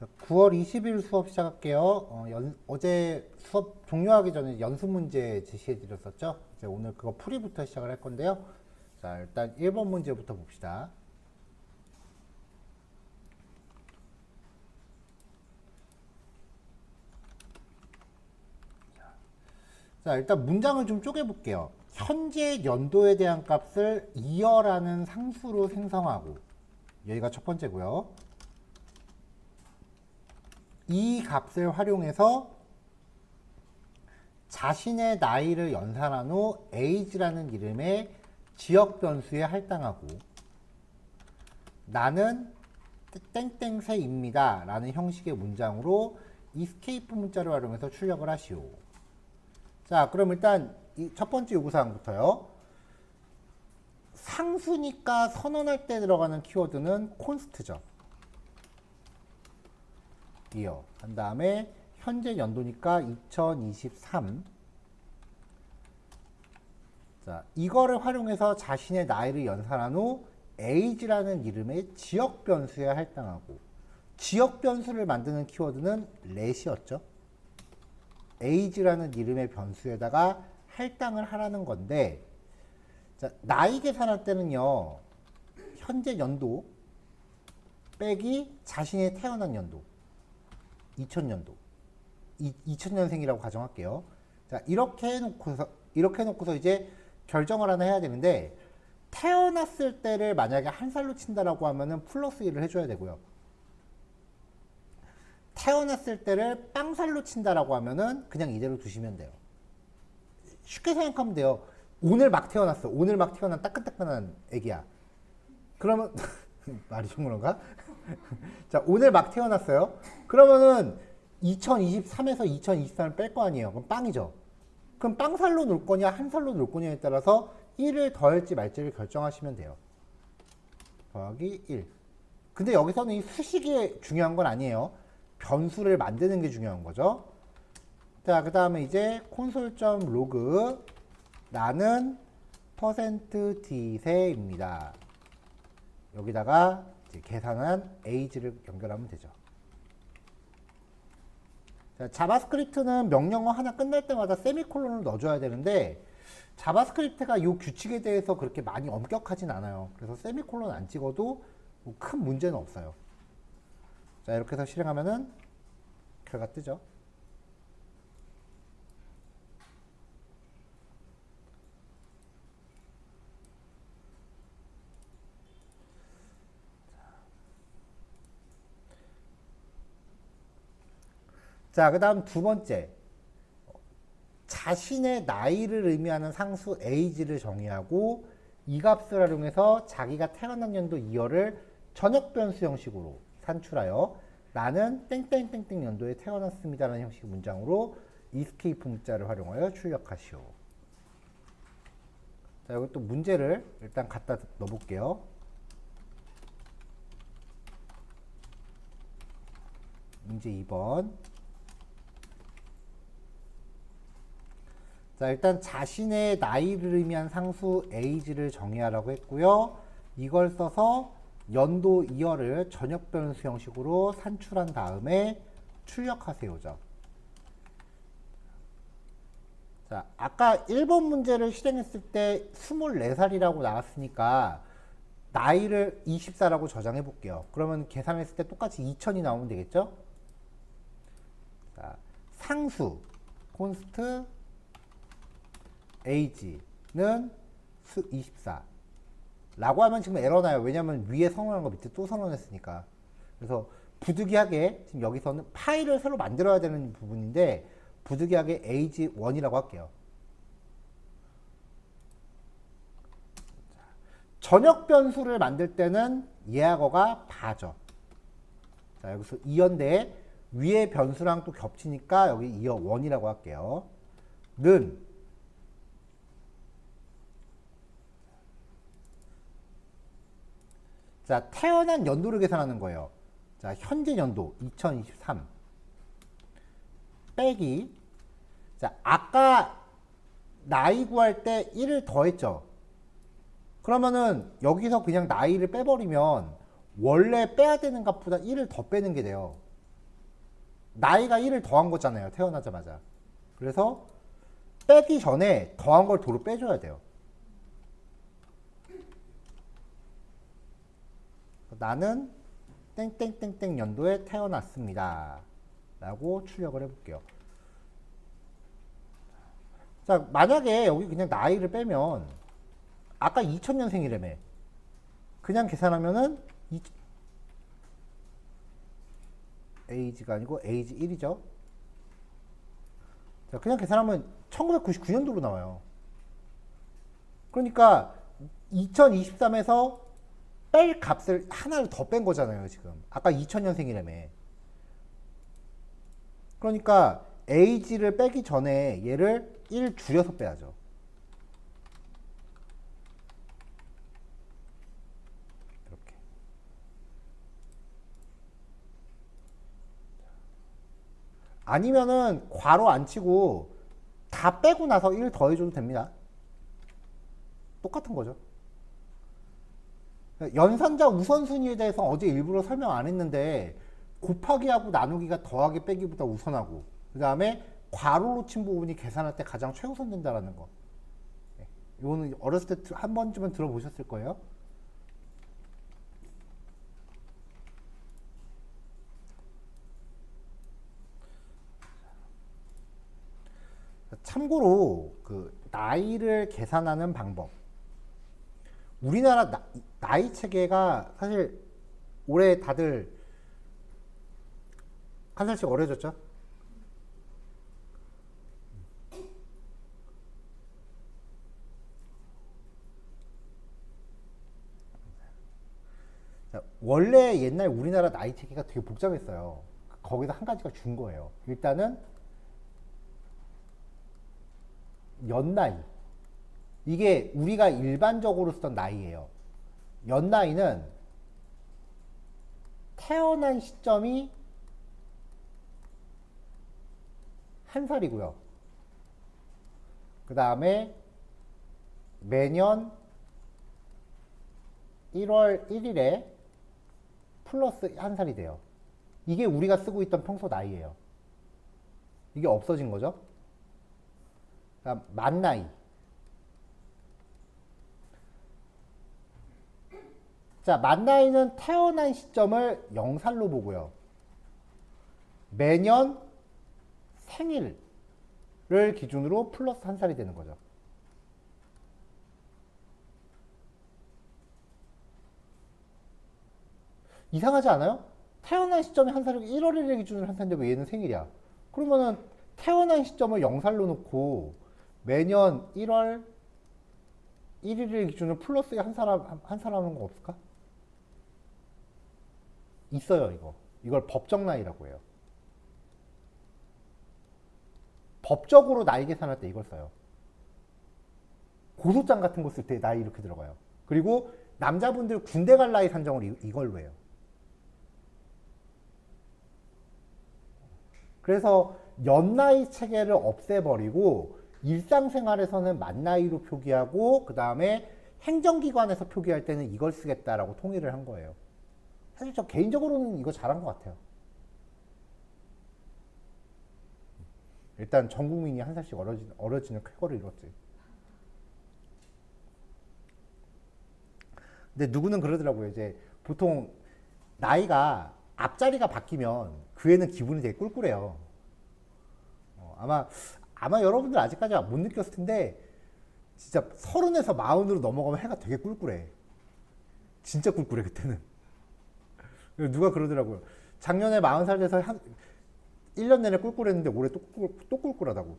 9월 20일 수업 시작할게요. 어제 수업 종료하기 전에 연습 문제 제시해 드렸었죠. 이제 오늘 그거 풀이부터 시작을 할 건데요. 자, 일단 1번 문제부터 봅시다. 자, 일단 문장을 좀 쪼개 볼게요. 현재 연도에 대한 값을 이어라는 상수로 생성하고, 여기가 첫 번째고요. 이 값을 활용해서 자신의 나이를 연산한 후 age라는 이름의 지역 변수에 할당하고, 나는 땡땡새입니다 라는 형식의 문장으로 escape 문자를 활용해서 출력을 하시오. 자, 그럼 일단 이 첫 번째 요구사항부터요. 상수니까 선언할 때 들어가는 키워드는 const죠. 이어. 한 다음에 현재 연도니까 2023. 자, 이거를 활용해서 자신의 나이를 연산한 후 age라는 이름의 지역 변수에 할당하고, 지역 변수를 만드는 키워드는 let이었죠. age라는 이름의 변수에다가 할당을 하라는 건데, 자, 나이 계산할 때는요, 현재 연도 빼기 자신의 태어난 연도, 2000년도, 2000년생이라고 가정할게요. 자, 이렇게 해놓고서 이제 결정을 하나 해야 되는데, 태어났을 때를 만약에 한 살로 친다라고 하면은 플러스 1을 해줘야 되고요. 태어났을 때를 빵살로 친다라고 하면은 그냥 이대로 두시면 돼요. 쉽게 생각하면 돼요. 오늘 막 태어났어. 오늘 막 태어난 따끈따끈한 애기야. 그러면 말이 좀 그런가? 자, 오늘 막 태어났어요. 그러면은 2023에서 2023을 뺄 거 아니에요. 그럼 빵이죠. 그럼 빵살로 놀 거냐 한 살로 놀 거냐에 따라서 1을 더할지 말지를 결정하시면 돼요. 더하기 1. 근데 여기서는 이 수식이 중요한 건 아니에요. 변수를 만드는 게 중요한 거죠. 자, 그 다음에 이제 console.log 나는 %d세입니다. 여기다가 이제 계산한 age를 연결하면 되죠. 자, 자바스크립트는 명령어 하나 끝날 때마다 세미콜론을 넣어줘야 되는데, 자바스크립트가 이 규칙에 대해서 그렇게 많이 엄격하진 않아요. 그래서 세미콜론 안 찍어도 뭐 큰 문제는 없어요. 자, 이렇게 해서 실행하면은 결과 뜨죠. 자, 그 다음 두 번째. 자신의 나이를 의미하는 상수 age를 정의하고, 이 값을 활용해서 자기가 태어난 연도 이어를 전역 변수 형식으로 산출하여 나는 땡땡땡땡 연도에 태어났습니다라는 형식의 문장으로 escape 문자를 활용하여 출력하시오. 자, 여기 또 문제를 일단 갖다 넣어볼게요. 문제 2번. 자, 일단 자신의 나이를 의미한 상수 age를 정의하라고 했고요. 이걸 써서 연도 이어를 전역 변수 형식으로 산출한 다음에 출력하세요죠. 자, 아까 1번 문제를 실행했을 때 24살이라고 나왔으니까 나이를 24라고 저장해 볼게요. 그러면 계산했을 때 똑같이 2000이 나오면 되겠죠? 자, 상수 const age는 수 24 라고 하면 지금 에러 나요. 왜냐면 위에 선언한 거 밑에 또 선언했으니까. 그래서 부득이하게 지금 여기서는 파일을 새로 만들어야 되는 부분인데, 부득이하게 age1이라고 할게요. 전역 변수를 만들 때는 예하거가 바죠. 자, 여기서 이어인데 위에 변수랑 또 겹치니까 여기 이어1이라고 할게요. 는 자, 태어난 연도를 계산하는 거예요. 자, 현재 연도 2023 빼기, 자, 아까 나이 구할 때 1을 더했죠. 그러면은 여기서 그냥 나이를 빼버리면 원래 빼야 되는 값보다 1을 더 빼는 게 돼요. 나이가 1을 더한 거잖아요. 태어나자마자. 그래서 빼기 전에 더한 걸 도로 빼줘야 돼요. 나는 땡땡땡땡 연도에 태어났습니다. 라고 출력을 해볼게요. 자, 만약에 여기 그냥 나이를 빼면 아까 2000년생이라며. 그냥 계산하면은 에이지가 아니고 에이지 1이죠. 자, 그냥 계산하면 1999년도로 나와요. 그러니까 2023에서 뺄 값을 하나를 더 뺀 거잖아요, 지금. 아까 2000년생이라며. 그러니까 에이지를 빼기 전에 얘를 1 줄여서 빼야죠. 이렇게. 아니면은 괄호 안 치고 다 빼고 나서 1 더해줘도 됩니다. 똑같은 거죠. 연산자 우선순위에 대해서 어제 일부러 설명 안 했는데 곱하기하고 나누기가 더하기 빼기보다 우선하고 그 다음에 괄호로 친 부분이 계산할 때 가장 최우선 된다라는 거. 이거는 어렸을 때 한 번쯤은 들어보셨을 거예요. 참고로 그 나이를 계산하는 방법. 우리나라 나이 체계가 사실 올해 다들 한 살씩 어려졌죠? 원래 옛날 우리나라 나이 체계가 되게 복잡했어요. 거기서 한 가지가 준 거예요. 일단은 연나이. 이게 우리가 일반적으로 쓰던 나이예요. 연나이는 태어난 시점이 한 살이고요. 그 다음에 매년 1월 1일에 플러스 한 살이 돼요. 이게 우리가 쓰고 있던 평소 나이예요. 이게 없어진 거죠. 그다음 만 나이. 자, 만 나이는 태어난 시점을 0살로 보고요. 매년 생일을 기준으로 플러스 한 살이 되는 거죠. 이상하지 않아요? 태어난 시점이 한 살이고 1월 1일 기준으로 한 살인데 왜 얘는 생일이야? 그러면은 태어난 시점을 0살로 놓고 매년 1월 1일을 기준으로 플러스 한 사람 하는 거 없을까? 있어요, 이거. 이걸 법정 나이라고 해요. 법적으로 나이 계산할 때 이걸 써요. 고소장 같은 거 쓸 때 나이 이렇게 들어가요. 그리고 남자분들 군대 갈 나이 산정을 이걸로 해요. 그래서 연나이 체계를 없애버리고 일상생활에서는 만나이로 표기하고 그 다음에 행정기관에서 표기할 때는 이걸 쓰겠다라고 통일을 한 거예요. 사실 저 개인적으로는 이거 잘한 것 같아요. 일단 전 국민이 한 살씩 어려지는 쾌거를 이뤘지. 근데 누구는 그러더라고요. 이제 보통 나이가 앞자리가 바뀌면 그 애는 기분이 되게 꿀꿀해요. 아마 여러분들 아직까지 못 느꼈을 텐데 진짜 30에서 40으로 넘어가면 해가 되게 꿀꿀해. 진짜 꿀꿀해 그때는. 누가 그러더라고요. 작년에 40살 돼서 1년 내내 꿀꿀했는데 올해 또 꿀꿀하다고.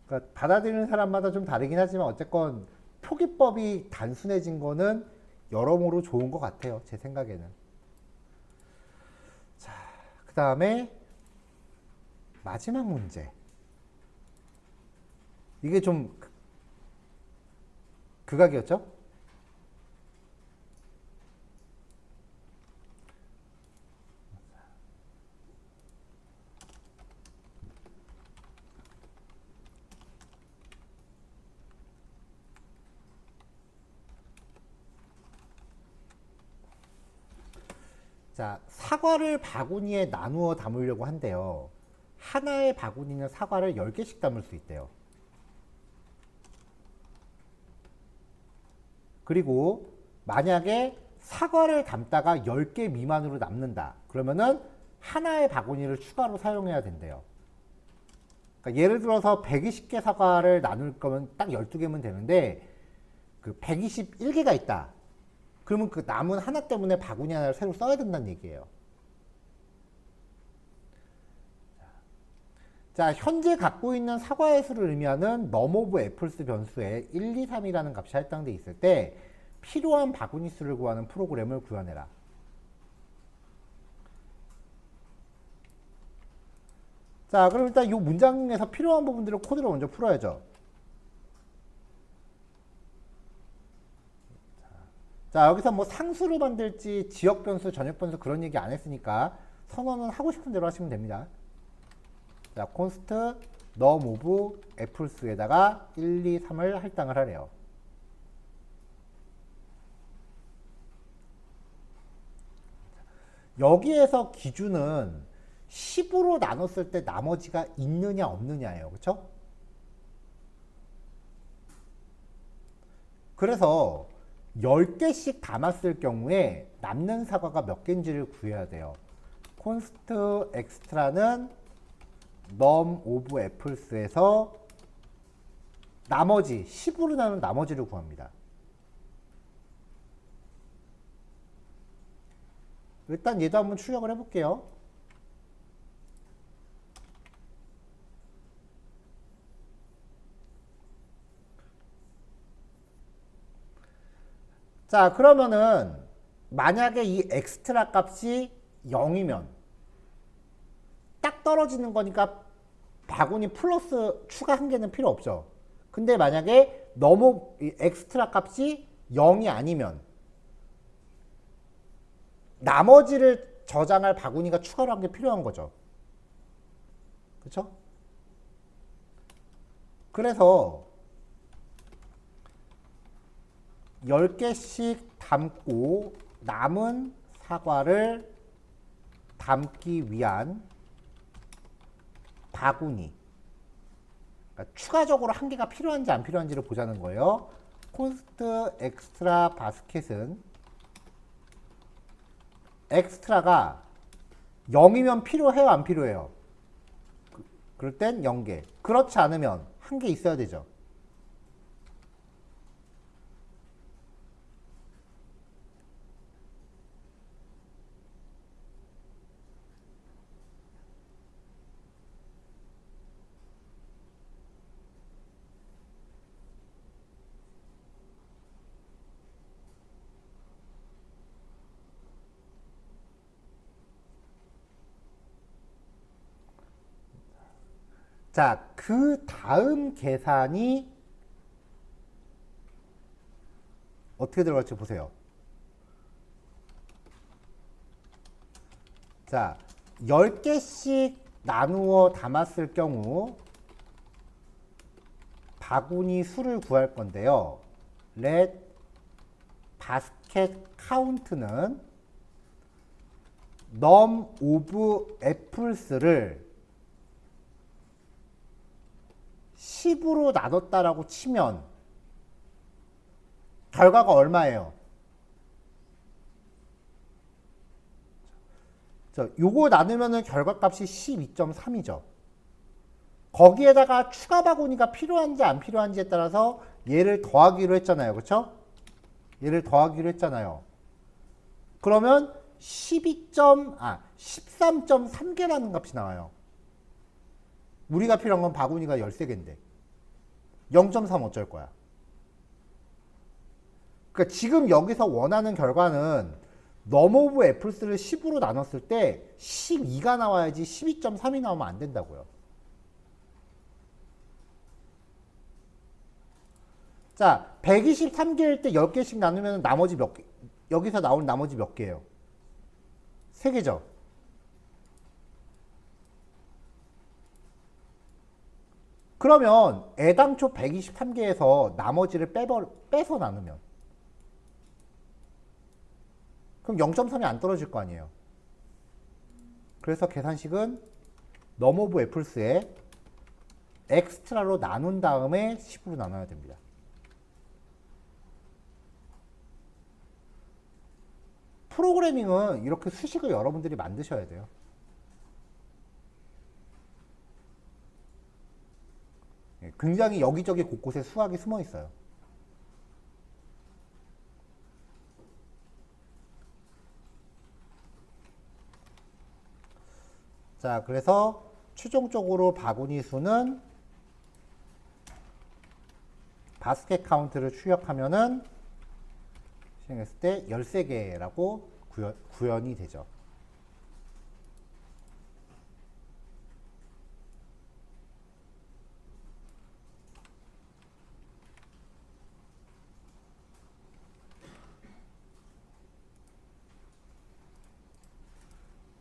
그러니까 받아들이는 사람마다 좀 다르긴 하지만 어쨌건 표기법이 단순해진 거는 여러모로 좋은 것 같아요. 제 생각에는. 자, 그 다음에 마지막 문제. 이게 좀 극악이었죠? 자, 사과를 바구니에 나누어 담으려고 한대요. 하나의 바구니는 사과를 10개씩 담을 수 있대요. 그리고 만약에 사과를 담다가 10개 미만으로 남는다. 그러면은 하나의 바구니를 추가로 사용해야 된대요. 그러니까 예를 들어서 120개 사과를 나눌 거면 딱 12개면 되는데 그 121개가 있다. 그러면 그 남은 하나 때문에 바구니 하나를 새로 써야 된다는 얘기예요. 자, 현재 갖고 있는 사과의 수를 의미하는 num of apples 변수에 1, 2, 3이라는 값이 할당되어 있을 때 필요한 바구니 수를 구하는 프로그램을 구현해라. 자, 그럼 일단 이 문장에서 필요한 부분들을 코드를 먼저 풀어야죠. 자, 여기서 뭐 상수로 만들지 지역 변수, 전역 변수 그런 얘기 안 했으니까 선언은 하고 싶은 대로 하시면 됩니다. 자, const num of apples에다가 1, 2, 3을 할당을 하래요. 여기에서 기준은 10으로 나눴을 때 나머지가 있느냐 없느냐예요. 그렇죠? 그래서 10개씩 담았을 경우에 남는 사과가 몇 개인지를 구해야 돼요. const extra는 num of apples에서 나머지 10으로 나눈 나머지를 구합니다. 일단 얘도 한번 출력을 해볼게요. 자, 그러면은 만약에 이 엑스트라 값이 0이면 딱 떨어지는 거니까 바구니 플러스 추가 한 개는 필요 없죠. 근데 만약에 너무 이 엑스트라 값이 0이 아니면 나머지를 저장할 바구니가 추가로 한 게 필요한 거죠. 그렇죠? 그래서 10개씩 담고 남은 사과를 담기 위한 바구니, 그러니까 추가적으로 한 개가 필요한지 안 필요한지를 보자는 거예요. const extra basket은 엑스트라가 0이면 필요해요, 안 필요해요? 그럴 땐 0개. 그렇지 않으면 한 개 있어야 되죠. 자, 그 다음 계산이 어떻게 들어갈지 보세요. 자, 10개씩 나누어 담았을 경우 바구니 수를 구할 건데요. let basket count는 num of apples를 10으로 나눴다라고 치면 결과가 얼마예요? 요거 나누면은 결과값이 12.3이죠. 거기에다가 추가 바구니가 필요한지 안 필요한지에 따라서 얘를 더하기로 했잖아요. 그렇죠? 얘를 더하기로 했잖아요. 그러면 13.3개라는 값이 나와요. 우리가 필요한 건 바구니가 13개인데 0.3 어쩔 거야. 그러니까 지금 여기서 원하는 결과는 num of apples를 10으로 나눴을 때 12가 나와야지 12.3이 나오면 안 된다고요. 자, 123개일 때 10개씩 나누면 나머지 몇 개, 여기서 나온 나머지 몇 개예요? 3개죠. 그러면 애당초 123개에서 나머지를 빼서 나누면 그럼 0.3이 안 떨어질 거 아니에요. 그래서 계산식은 넘 오브 애플스에 엑스트라로 나눈 다음에 10으로 나눠야 됩니다. 프로그래밍은 이렇게 수식을 여러분들이 만드셔야 돼요. 굉장히 여기저기 곳곳에 수학이 숨어 있어요. 자, 그래서 최종적으로 바구니 수는 바스켓 카운트를 출력하면은 실행했을 때 13개라고 구현이 되죠.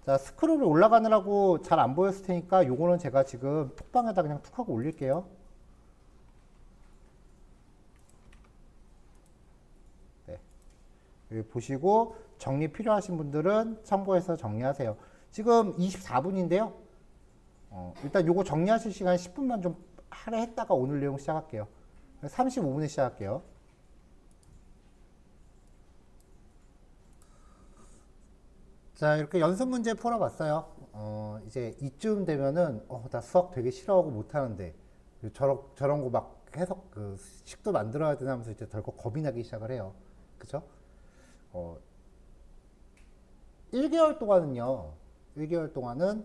자, 스크롤이 올라가느라고 잘 안 보였을 테니까 요거는 제가 지금 톡방에다 그냥 툭 하고 올릴게요. 네. 여기 보시고 정리 필요하신 분들은 참고해서 정리하세요. 지금 24분인데요. 일단 요거 정리하실 시간 10분만 좀 할애했다가 오늘 내용 시작할게요. 35분에 시작할게요. 자, 이렇게 연습 문제 풀어봤어요. 이제 이쯤 되면은, 나 수학 되게 싫어하고 못하는데, 저런 거 막 해석, 식도 만들어야 되나 하면서 이제 덜컥 겁이 나기 시작을 해요. 그쵸? 1개월 동안은요, 1개월 동안은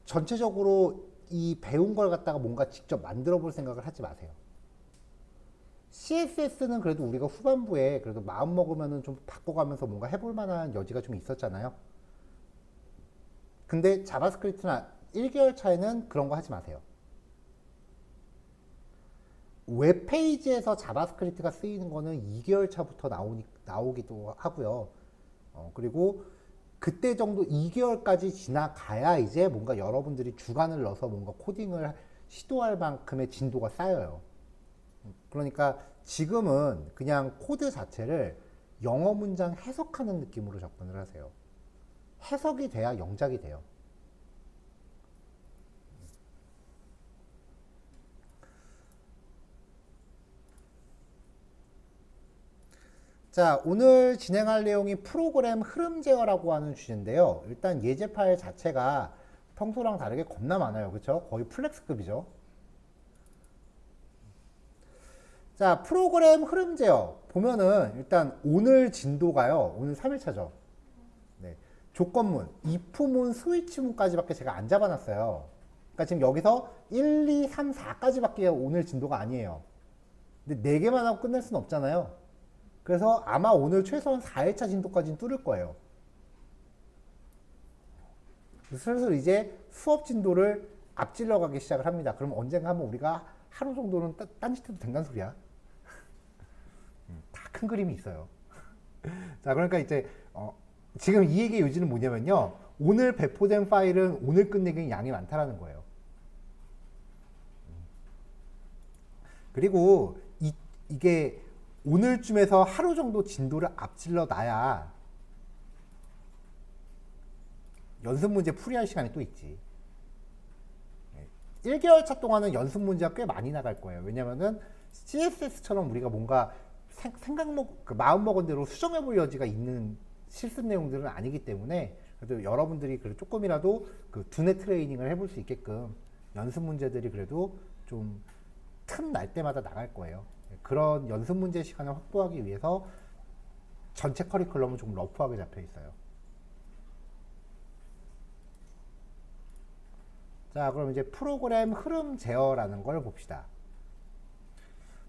전체적으로 이 배운 걸 갖다가 뭔가 직접 만들어 볼 생각을 하지 마세요. CSS는 그래도 우리가 후반부에 그래도 마음 먹으면은 좀 바꿔가면서 뭔가 해볼 만한 여지가 좀 있었잖아요. 근데 자바스크립트나 1개월 차에는 그런 거 하지 마세요. 웹페이지에서 자바스크립트가 쓰이는 거는 2개월 차부터 나오기도 하고요. 그리고 그때 정도 2개월까지 지나가야 이제 뭔가 여러분들이 주관을 넣어서 뭔가 코딩을 시도할 만큼의 진도가 쌓여요. 그러니까 지금은 그냥 코드 자체를 영어 문장 해석하는 느낌으로 접근을 하세요. 해석이 돼야 영작이 돼요. 자, 오늘 진행할 내용이 프로그램 흐름 제어라고 하는 주제인데요. 일단 예제 파일 자체가 평소랑 다르게 겁나 많아요. 그렇죠? 거의 플렉스급이죠. 자, 프로그램 흐름 제어 보면은 일단 오늘 진도가요. 오늘 3일차죠. 네. 조건문, if문, 스위치문까지밖에 제가 안 잡아놨어요. 그러니까 지금 여기서 1, 2, 3, 4까지밖에 오늘 진도가 아니에요. 근데 4개만 하고 끝낼 수는 없잖아요. 그래서 아마 오늘 최소한 4일차 진도까지는 뚫을 거예요. 슬슬 이제 수업 진도를 앞질러 가기 시작을 합니다. 그럼 언젠가 한번 우리가 하루 정도는 딴짓해도 된다는 소리야. 다 큰 그림이 있어요. 자, 그러니까 이제 지금 이 얘기의 요지는 뭐냐면요. 오늘 배포된 파일은 오늘 끝내기엔 양이 많다라는 거예요. 그리고 이게 오늘쯤에서 하루 정도 진도를 앞질러 놔야 연습 문제 풀이할 시간이 또 있지. 1개월 차 동안은 연습 문제가 꽤 많이 나갈 거예요. 왜냐면은 CSS처럼 우리가 뭔가 마음 먹은 대로 수정해 볼 여지가 있는 실습 내용들은 아니기 때문에 그래도 여러분들이 그래도 조금이라도 그 두뇌 트레이닝을 해볼 수 있게끔 연습 문제들이 그래도 좀 틈 날 때마다 나갈 거예요. 그런 연습 문제 시간을 확보하기 위해서 전체 커리큘럼은 좀 러프하게 잡혀 있어요. 자, 그럼 이제 프로그램 흐름 제어라는 걸 봅시다.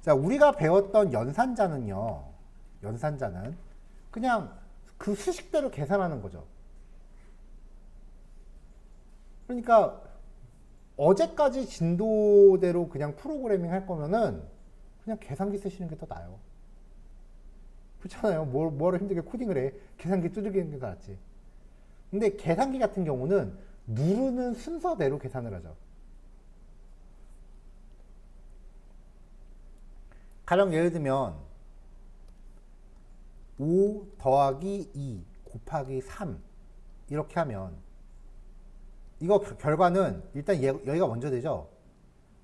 자, 우리가 배웠던 연산자는 그냥 그 수식대로 계산하는 거죠. 그러니까 어제까지 진도대로 그냥 프로그래밍 할 거면은 그냥 계산기 쓰시는 게 더 나아요. 그렇잖아요. 뭐로 힘들게 코딩을 해. 계산기 두들기는 게 더 낫지. 근데 계산기 같은 경우는 누르는 순서대로 계산을 하죠. 가령 예를 들면 5 더하기 2 곱하기 3 이렇게 하면 이거 결과는 일단 여기가 먼저 되죠.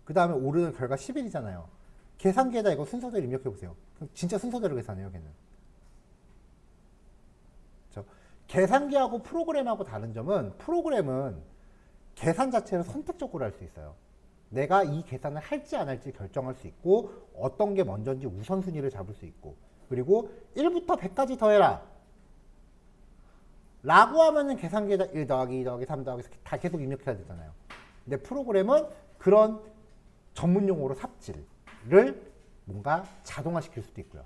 그 다음에 오르는 결과 11이잖아요. 계산기에다 이거 순서대로 입력해 보세요. 진짜 순서대로 계산해요, 걔는. 그렇죠? 계산기하고 프로그램하고 다른 점은 프로그램은 계산 자체를 선택적으로 할 수 있어요. 내가 이 계산을 할지 안 할지 결정할 수 있고 어떤 게 먼저인지 우선순위를 잡을 수 있고 그리고 1부터 100까지 더해라 라고 하면은 계산기에다 1 더하기 2 더하기 3 더하기 4 다 계속 입력해야 되잖아요. 근데 프로그램은 그런 전문 용어로 삽질을 뭔가 자동화시킬 수도 있고요.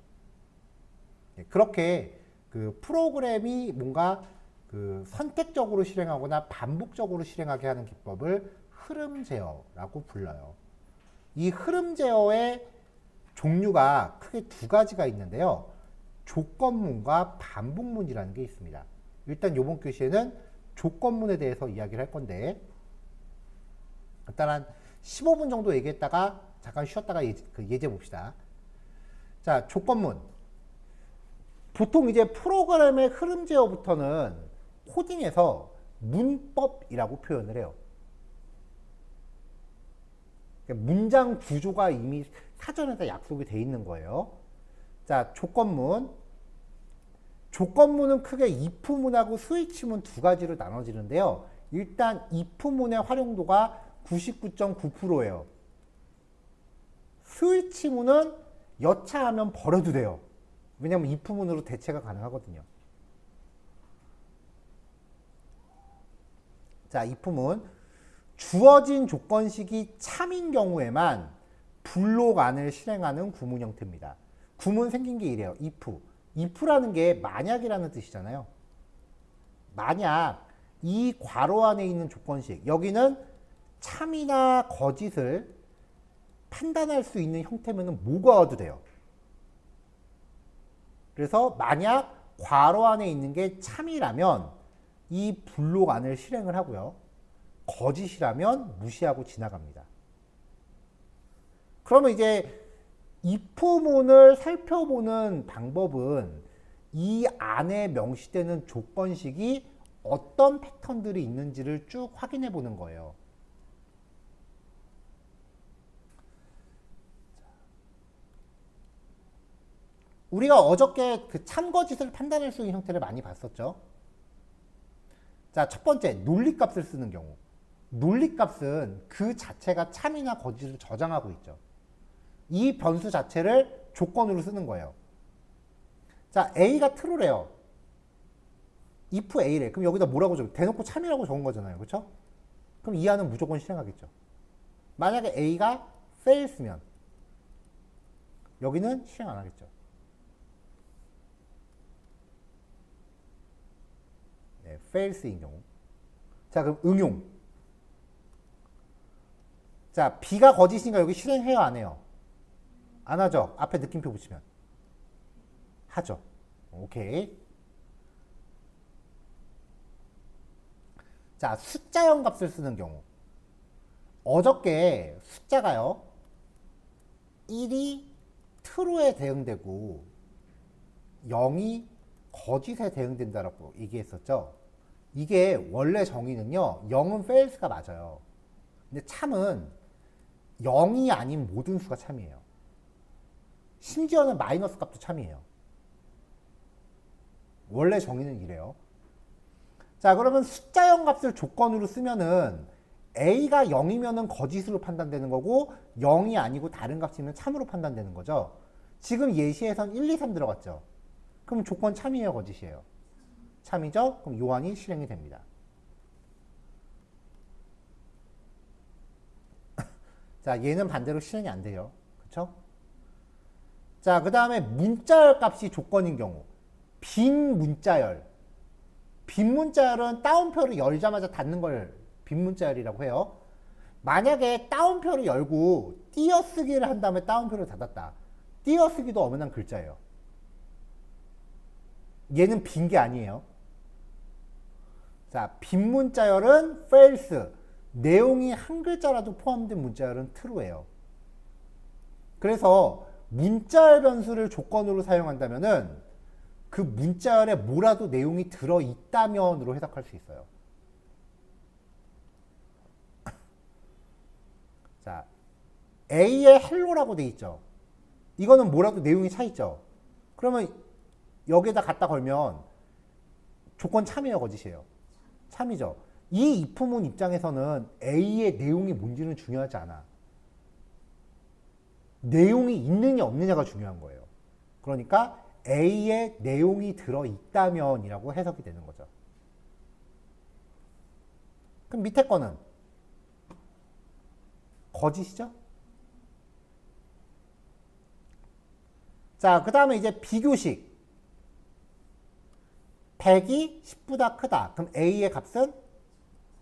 그렇게 그 프로그램이 뭔가 그 선택적으로 실행하거나 반복적으로 실행하게 하는 기법을 흐름 제어라고 불러요. 이 흐름 제어의 종류가 크게 두 가지가 있는데요. 조건문과 반복문이라는 게 있습니다. 일단 이번 교시에는 조건문에 대해서 이야기를 할 건데 일단 한 15분 정도 얘기했다가 잠깐 쉬었다가 예제 봅시다. 자, 조건문. 보통 이제 프로그램의 흐름 제어부터는 코딩에서 문법이라고 표현을 해요. 문장 구조가 이미 사전에 다 약속이 돼 있는 거예요. 자, 조건문. 조건문은 크게 if문하고 스위치문 두 가지로 나눠지는데요. 일단 if문의 활용도가 99.9%예요. 스위치문은 여차하면 버려도 돼요. 왜냐하면 if문으로 대체가 가능하거든요. 자, if문. 주어진 조건식이 참인 경우에만 블록 안을 실행하는 구문 형태입니다. 구문 생긴 게 이래요. if. if라는 게 만약이라는 뜻이잖아요. 만약 이 괄호 안에 있는 조건식, 여기는 참이나 거짓을 판단할 수 있는 형태면 뭐가 와도 돼요. 그래서 만약 괄호 안에 있는 게 참이라면 이 블록 안을 실행을 하고요. 거짓이라면 무시하고 지나갑니다. 그러면 이제 if문을 살펴보는 방법은 이 안에 명시되는 조건식이 어떤 패턴들이 있는지를 쭉 확인해 보는 거예요. 우리가 어저께 그 참거짓을 판단할 수 있는 형태를 많이 봤었죠. 자, 첫 번째, 논리값을 쓰는 경우. 논리값은 그 자체가 참이나 거짓을 저장하고 있죠. 이 변수 자체를 조건으로 쓰는 거예요. 자, A가 true래요. if A래. 그럼 여기다 뭐라고 적어? 대놓고 참이라고 적은 거잖아요. 그렇죠? 그럼 이 안은 무조건 실행하겠죠. 만약에 A가 false면 여기는 실행 안 하겠죠. 네, false인 경우. 자, 그럼 응용. 자, B가 거짓이니까 여기 실행해요, 안 해요? 안 하죠? 앞에 느낌표 붙이면. 하죠. 오케이. 자, 숫자형 값을 쓰는 경우. 어저께 숫자가요, 1이 true에 대응되고 0이 거짓에 대응된다라고 얘기했었죠. 이게 원래 정의는요, 0은 false가 맞아요. 근데 참은 0이 아닌 모든 수가 참이에요. 심지어는 마이너스 값도 참이에요. 원래 정의는 이래요. 자, 그러면 숫자형 값을 조건으로 쓰면은 A가 0이면은 거짓으로 판단되는 거고 0이 아니고 다른 값이면 참으로 판단되는 거죠. 지금 예시에선 1, 2, 3 들어갔죠. 그럼 조건 참이에요, 거짓이에요? 참이죠? 그럼 요한이 실행이 됩니다. 자, 얘는 반대로 실행이 안 돼요. 그쵸? 자, 그 다음에 문자열 값이 조건인 경우. 빈 문자열. 빈 문자열은 따옴표를 열자마자 닫는 걸 빈 문자열이라고 해요. 만약에 따옴표를 열고 띄어쓰기를 한 다음에 따옴표를 닫았다. 띄어쓰기도 엄연한 글자예요. 얘는 빈 게 아니에요. 자, 빈 문자열은 false. 내용이 한 글자라도 포함된 문자열은 true예요. 그래서 문자열 변수를 조건으로 사용한다면은 그 문자열에 뭐라도 내용이 들어있다면으로 해석할 수 있어요. 자, A에 헬로라고 돼 있죠. 이거는 뭐라도 내용이 차 있죠. 그러면 여기에다 갖다 걸면 조건 참이에요, 거짓이에요? 참이죠. 이 if문 입장에서는 A의 내용이 뭔지는 중요하지 않아. 내용이 있느냐 없느냐가 중요한 거예요. 그러니까 A의 내용이 들어있다면 이라고 해석이 되는 거죠. 그럼 밑에 거는 거짓이죠? 자, 그 다음에 이제 비교식. 100이 10보다 크다. 그럼 A의 값은?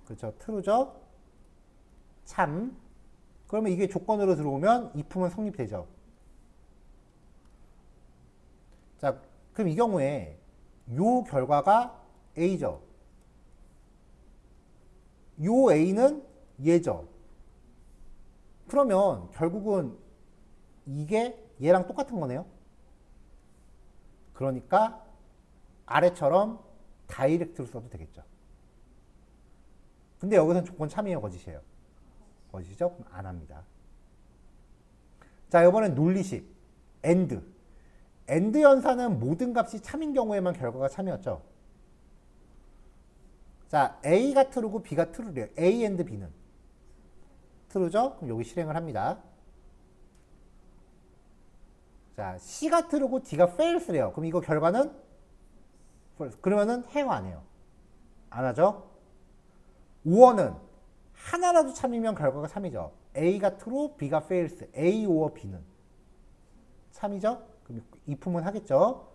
그렇죠. true죠. 참. 그러면 이게 조건으로 들어오면 if은 성립되죠. 자, 그럼 이 경우에 요 결과가 A죠. 요 A는 얘죠. 그러면 결국은 이게 얘랑 똑같은 거네요. 그러니까 아래처럼 다이렉트로 써도 되겠죠. 근데 여기서는 조건 참이에요, 거짓이에요? 거짓이죠? 그럼 안 합니다. 자, 이번엔 논리식 AND. AND 연산은 모든 값이 참인 경우에만 결과가 참이었죠. 자, A가 true고 B가 true래요. A and B는 true죠? 그럼 여기 실행을 합니다. 자, C가 true고 D가 false래요. 그럼 이거 결과는 false. 그러면은 해요, 안 해요? 안 하죠? 5원은 하나라도 참이면 결과가 참이죠. A가 true, B가 false. A or B는 참이죠? 그럼 if문 하겠죠?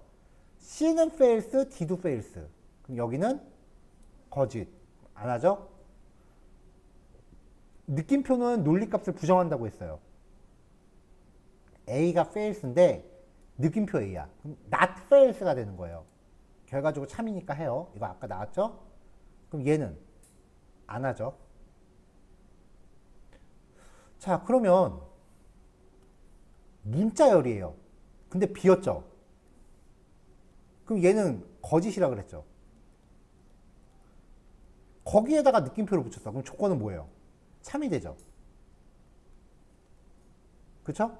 C는 false, D도 false. 그럼 여기는 거짓. 안 하죠? 느낌표는 논리값을 부정한다고 했어요. A가 false인데 느낌표 A야. 그럼 not false가 되는 거예요. 결과적으로 참이니까 해요. 이거 아까 나왔죠? 그럼 얘는 안 하죠. 자, 그러면 문자열이에요. 근데 비었죠? 그럼 얘는 거짓이라 그랬죠. 거기에다가 느낌표를 붙였어. 그럼 조건은 뭐예요? 참이 되죠. 그쵸?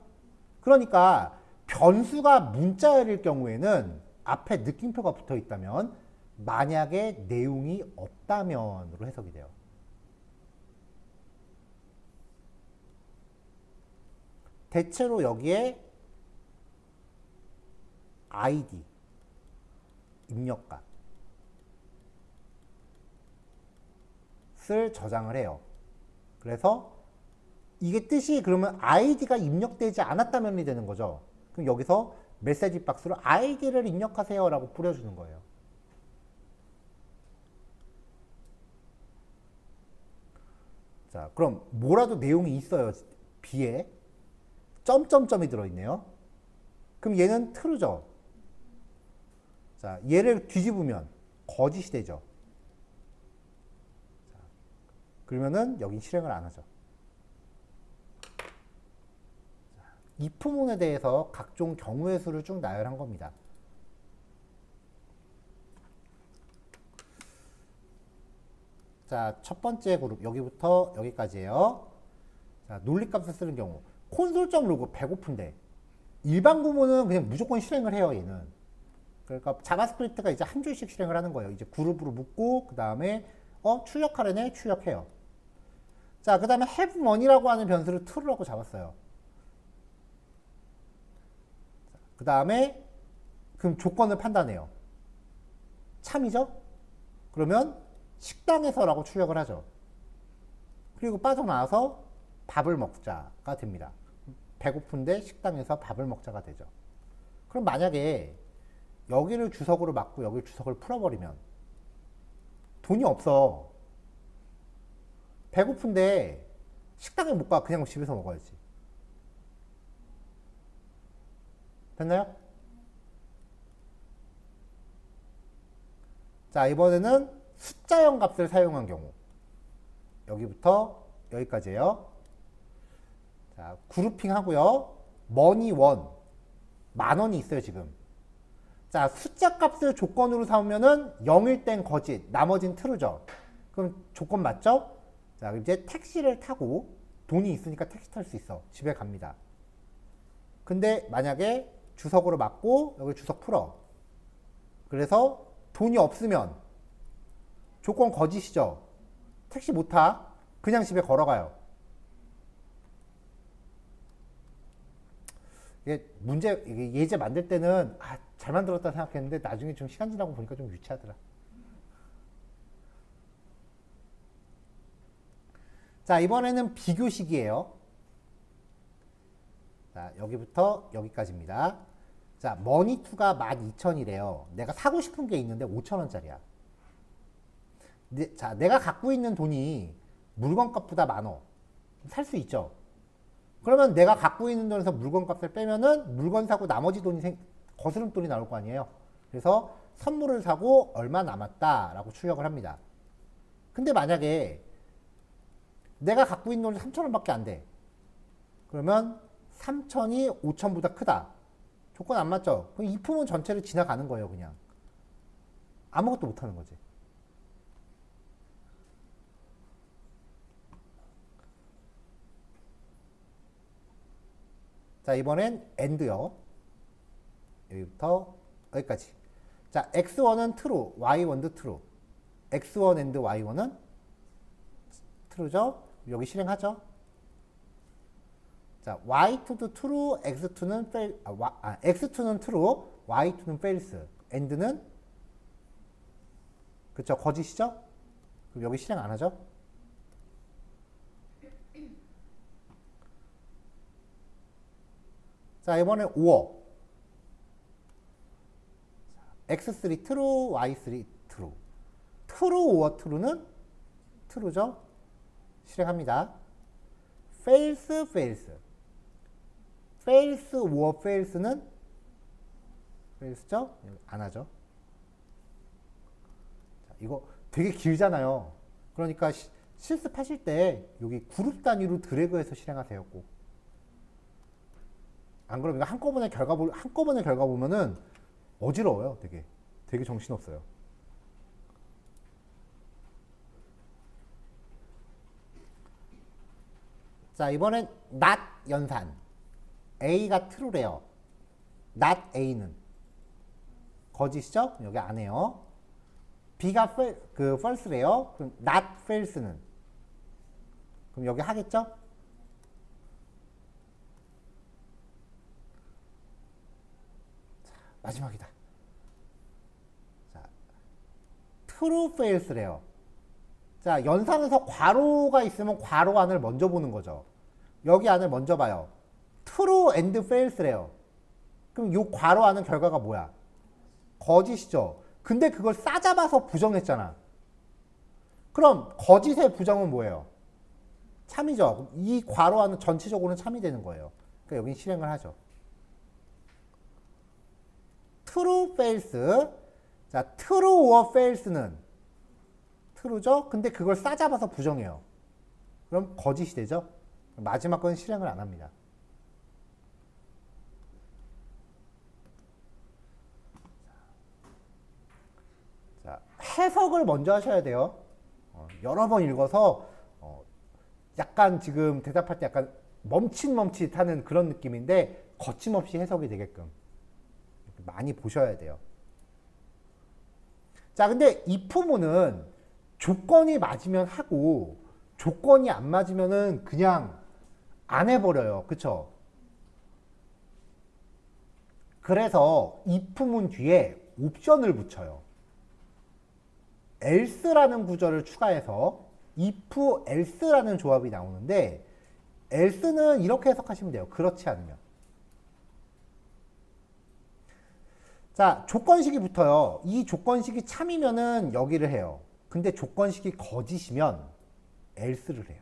그러니까 변수가 문자열일 경우에는 앞에 느낌표가 붙어 있다면 만약에 내용이 없다면으로 해석이 돼요. 대체로 여기에 ID, 입력값을 저장을 해요. 그래서 이게 뜻이 그러면 ID가 입력되지 않았다면이 되는 거죠. 그럼 여기서 메시지 박스로 ID를 입력하세요 라고 뿌려주는 거예요. 자, 그럼 뭐라도 내용이 있어요. B에 점점점이 들어있네요. 그럼 얘는 true죠. 자, 얘를 뒤집으면 거짓이 되죠. 자, 그러면은 여기 실행을 안 하죠. if문에 대해서 각종 경우의 수를 쭉 나열한 겁니다. 자, 첫 번째 그룹 여기부터 여기까지예요. 자, 논리값을 쓰는 경우 콘솔.log 로그 배고픈데 일반 구문은 그냥 무조건 실행을 해요, 얘는. 그러니까 자바스크립트가 이제 한 줄씩 실행을 하는 거예요. 이제 그룹으로 묶고 그 다음에 출력하려네 출력해요. 자, 그 다음에 have one이라고 하는 변수를 true라고 잡았어요. 그 다음에 그럼 조건을 판단해요. 참이죠? 그러면 식당에서라고 출력을 하죠. 그리고 빠져나와서 밥을 먹자가 됩니다. 배고픈데 식당에서 밥을 먹자가 되죠. 그럼 만약에 여기를 주석으로 막고 여기를 주석을 풀어버리면 돈이 없어. 배고픈데 식당에 못 가. 그냥 집에서 먹어야지. 됐나요? 자, 이번에는 숫자형 값을 사용한 경우 여기부터 여기까지예요. 자, 그룹핑 하고요. 머니 원 만원이 있어요, 지금. 자, 숫자 값을 조건으로 삼으면은 0일 땐 거짓, 나머진 true죠. 그럼 조건 맞죠? 자, 이제 택시를 타고 돈이 있으니까 택시 탈 수 있어. 집에 갑니다. 근데 만약에 주석으로 맞고 여기 주석 풀어. 그래서 돈이 없으면 조건 거짓이죠. 택시 못 타. 그냥 집에 걸어가요. 이게 문제, 이게 예제 만들 때는 잘 만들었다 생각했는데 나중에 좀 시간 지나고 보니까 좀 유치하더라. 자, 이번에는 비교식이에요. 자, 여기부터 여기까지입니다. 자, 머니2가 12,000이래요. 내가 사고 싶은 게 있는데 5,000원짜리야. 자, 내가 갖고 있는 돈이 물건값보다 많어. 살 수 있죠. 그러면 내가 갖고 있는 돈에서 물건값을 빼면은 물건 사고 나머지 돈이 거스름돈이 나올 거 아니에요. 그래서 선물을 사고 얼마 남았다라고 출력을 합니다. 근데 만약에 내가 갖고 있는 돈이 3,000원밖에 안 돼. 그러면 3,000이 5,000보다 크다. 조건 안 맞죠? 그럼 이 품은 전체를 지나가는 거예요, 그냥. 아무것도 못 하는 거지. 자, 이번엔 AND요. 여기부터 여기까지. 자, x1은 true, y1도 true. x1 and y1은 true죠? 여기 실행하죠? 자, y2도 true, x2는 fail, x2는 true, y2는 false. and는 그쵸, 거짓이죠? 그럼 여기 실행 안 하죠? 자, 이번에 5어. x3 true, y3 true. true or true는 true죠? 실행합니다. false, false. false or false는 false죠? 안 하죠. 자, 이거 되게 길잖아요. 그러니까 실습하실 때 여기 그룹 단위로 드래그해서 실행하세요, 꼭. 안 그러면 이거 한꺼번에 결과 보면은 어지러워요, 되게. 되게 정신없어요. 자, 이번엔 not 연산. A가 true래요. not A는 거짓이죠? 여기 안 해요. B가 false래요. 그럼 not false는 그럼 여기 하겠죠? 자, 마지막이다. 자, true false래요. 자, 연산에서 괄호가 있으면 괄호 안을 먼저 보는 거죠. 여기 안을 먼저 봐요. true and false래요. 그럼 이 괄호 안은 결과가 뭐야? 거짓이죠. 근데 그걸 싸잡아서 부정했잖아. 그럼 거짓의 부정은 뭐예요? 참이죠. 이 괄호 안은 전체적으로는 참이 되는 거예요. 그러니까 여긴 실행을 하죠. true, false. 자, true or false는 true죠. 근데 그걸 싸잡아서 부정해요. 그럼 거짓이 되죠. 마지막 건 실행을 안 합니다. 자, 해석을 먼저 하셔야 돼요. 여러 번 읽어서 약간 지금 대답할 때 약간 멈칫멈칫하는 그런 느낌인데 거침없이 해석이 되게끔 많이 보셔야 돼요. 자, 근데 if문은 조건이 맞으면 하고 조건이 안 맞으면은 그냥 안 해버려요. 그쵸? 그래서 if문 뒤에 옵션을 붙여요. else라는 구절을 추가해서 if, else라는 조합이 나오는데 else는 이렇게 해석하시면 돼요. 그렇지 않으면. 자, 조건식이 붙어요. 이 조건식이 참이면은 여기를 해요. 근데 조건식이 거짓이면 else를 해요.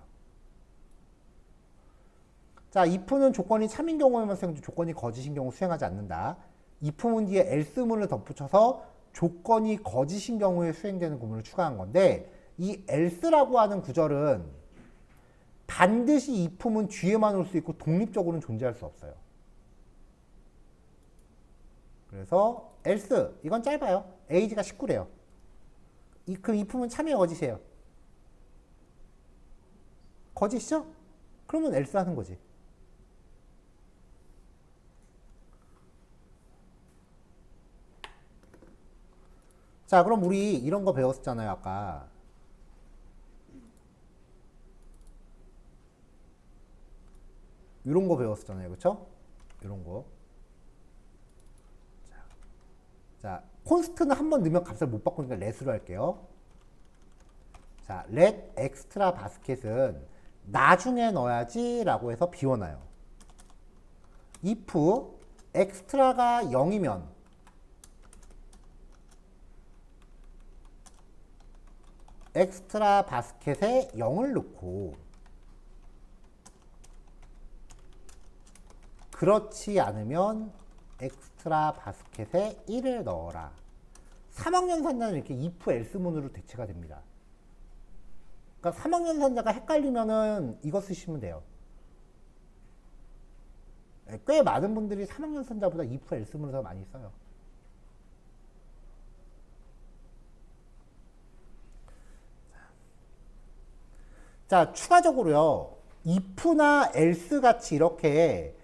자, if는 조건이 참인 경우에만 수행하고 조건이 거짓인 경우 수행하지 않는다. if문 뒤에 else문을 덧붙여서 조건이 거짓인 경우에 수행되는 구문을 추가한 건데 이 else라고 하는 구절은 반드시 if문 뒤에만 올 수 있고 독립적으로는 존재할 수 없어요. 그래서 else 이건 짧아요. age가 19래요. 그럼 if문 참이에요, 거짓이에요? 거짓이죠? 그러면 else 하는 거지. 자, 그럼 우리 이런 거 배웠었잖아요, 아까. 이런 거 배웠었잖아요, 그쵸? 이런 거. 자, 콘스트는 한 번 넣으면 값을 못 바꾸니까 let으로 할게요. 자, let extra basket은 나중에 넣어야지 라고 해서 비워놔요. if extra가 0이면 엑스트라 바스켓에 0을 넣고, 그렇지 않으면 엑스트라 바스켓에 1을 넣어라. 3학년산자는 이렇게 if else문으로 대체가 됩니다. 그러니까 3학년산자가 헷갈리면은 이거 쓰시면 돼요. 꽤 많은 분들이 3학년산자보다 if else문을 더 많이 써요. 자, 추가적으로요, if나 else 같이 이렇게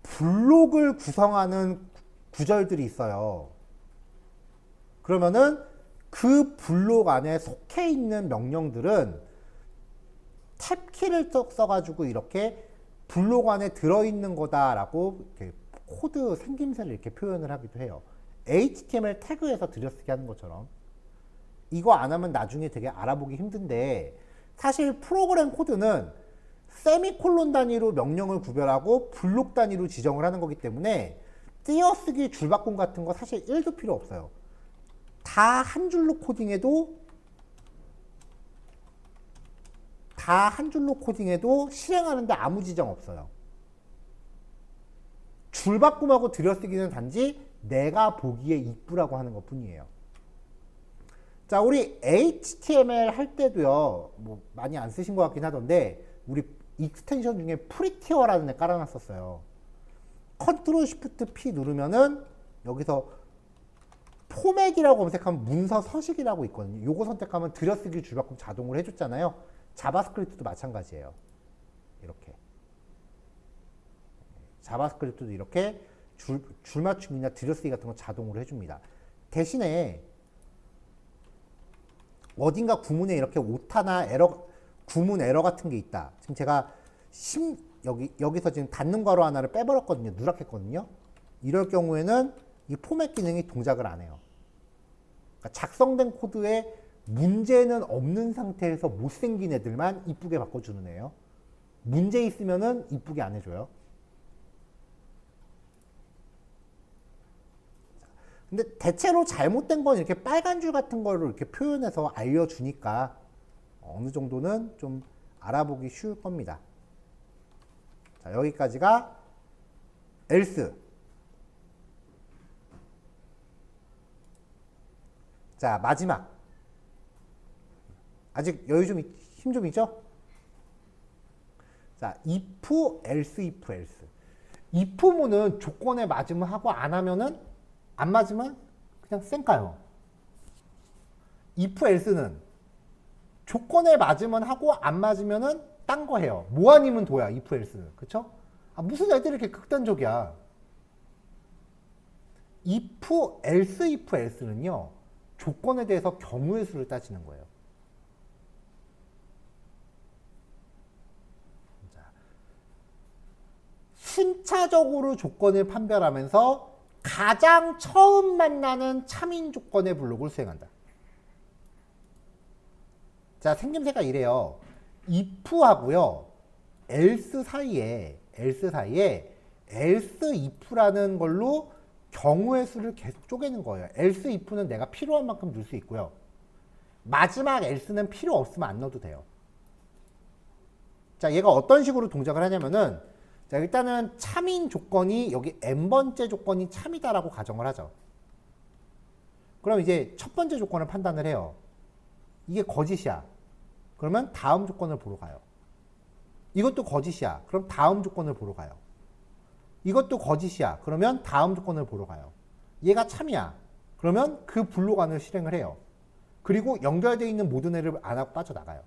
블록을 구성하는 구절들이 있어요. 그러면은 그 블록 안에 속해 있는 명령들은 탭키를 써가지고 이렇게 블록 안에 들어있는 거다라고 이렇게 코드 생김새를 이렇게 표현을 하기도 해요. HTML 태그에서 들여쓰기 하는 것처럼. 이거 안 하면 나중에 되게 알아보기 힘든데, 사실 프로그램 코드는 세미콜론 단위로 명령을 구별하고 블록 단위로 지정을 하는 거기 때문에 띄어쓰기 줄바꿈 같은 거 사실 1도 필요 없어요. 다 한 줄로 코딩해도 실행하는데 아무 지장 없어요. 줄바꿈하고 들여쓰기는 단지 내가 보기에 이쁘라고 하는 것 뿐이에요. 자, 우리 HTML 할 때도요, 뭐 많이 안 쓰신 것 같긴 하던데, 우리 익스텐션 중에 프리티어라는 애 깔아놨었어요. 컨트롤 쉬프트 P 누르면은 여기서 포맷이라고 검색하면 문서 서식이라고 있거든요. 요거 선택하면 들여쓰기 줄바꿈 자동으로 해줬잖아요. 자바스크립트도 마찬가지예요. 이렇게 자바스크립트도 이렇게 줄맞춤이나 들여쓰기 같은 거 자동으로 해줍니다. 대신에 어딘가 구문에 이렇게 오타나 에러, 구문 에러 같은 게 있다. 지금 제가 여기서 지금 닫는 괄호 하나를 빼버렸거든요. 누락했거든요. 이럴 경우에는 이 포맷 기능이 동작을 안 해요. 그러니까 작성된 코드에 문제는 없는 상태에서 못생긴 애들만 이쁘게 바꿔주는 애예요. 문제 있으면은 이쁘게 안 해줘요. 근데 대체로 잘못된 건 이렇게 빨간 줄 같은 거를 이렇게 표현해서 알려주니까 어느 정도는 좀 알아보기 쉬울 겁니다. 자, 여기까지가 else. 자, 마지막. 아직 여유 좀, 힘 좀 있죠? 자, if, else, if, else. if문은 조건에 맞으면 하고 안 하면은 안 맞으면 그냥 쌩까요. if, else는 조건에 맞으면 하고 안 맞으면은 딴 거 해요. 뭐 아니면 도야, if, else는. 그쵸? 아, 무슨 애들이 이렇게 극단적이야. if, else, if, else는요, 조건에 대해서 경우의 수를 따지는 거예요. 순차적으로 조건을 판별하면서 가장 처음 만나는 참인 조건의 블록을 수행한다. 자, 생김새가 이래요. if하고요, else 사이에 else if라는 걸로 경우의 수를 계속 쪼개는 거예요. else if는 내가 필요한 만큼 넣을 수 있고요. 마지막 else는 필요 없으면 안 넣어도 돼요. 자, 얘가 어떤 식으로 동작을 하냐면은, 자, 일단은 참인 조건이 여기 n번째 조건이 참이다라고 가정을 하죠. 그럼 이제 첫 번째 조건을 판단을 해요. 이게 거짓이야. 그러면 다음 조건을 보러 가요. 이것도 거짓이야. 그럼 다음 조건을 보러 가요. 이것도 거짓이야. 그러면 다음 조건을 보러 가요. 얘가 참이야. 그러면 그 블록 안을 실행을 해요. 그리고 연결되어 있는 모든 애를 안 하고 빠져나가요.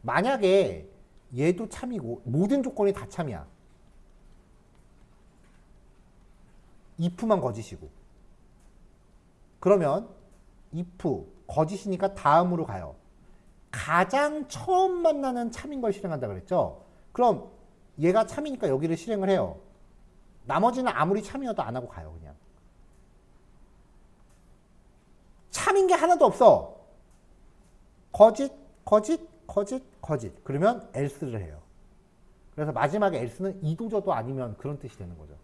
만약에 얘도 참이고 모든 조건이 다 참이야. if만 거짓이고. 그러면 if 거짓이니까 다음으로 가요. 가장 처음 만나는 참인 걸 실행한다 그랬죠? 그럼 얘가 참이니까 여기를 실행을 해요. 나머지는 아무리 참이어도 안 하고 가요, 그냥. 참인 게 하나도 없어. 거짓, 거짓, 거짓, 거짓. 그러면 else를 해요. 그래서 마지막에 else는 이도저도 아니면 그런 뜻이 되는 거죠.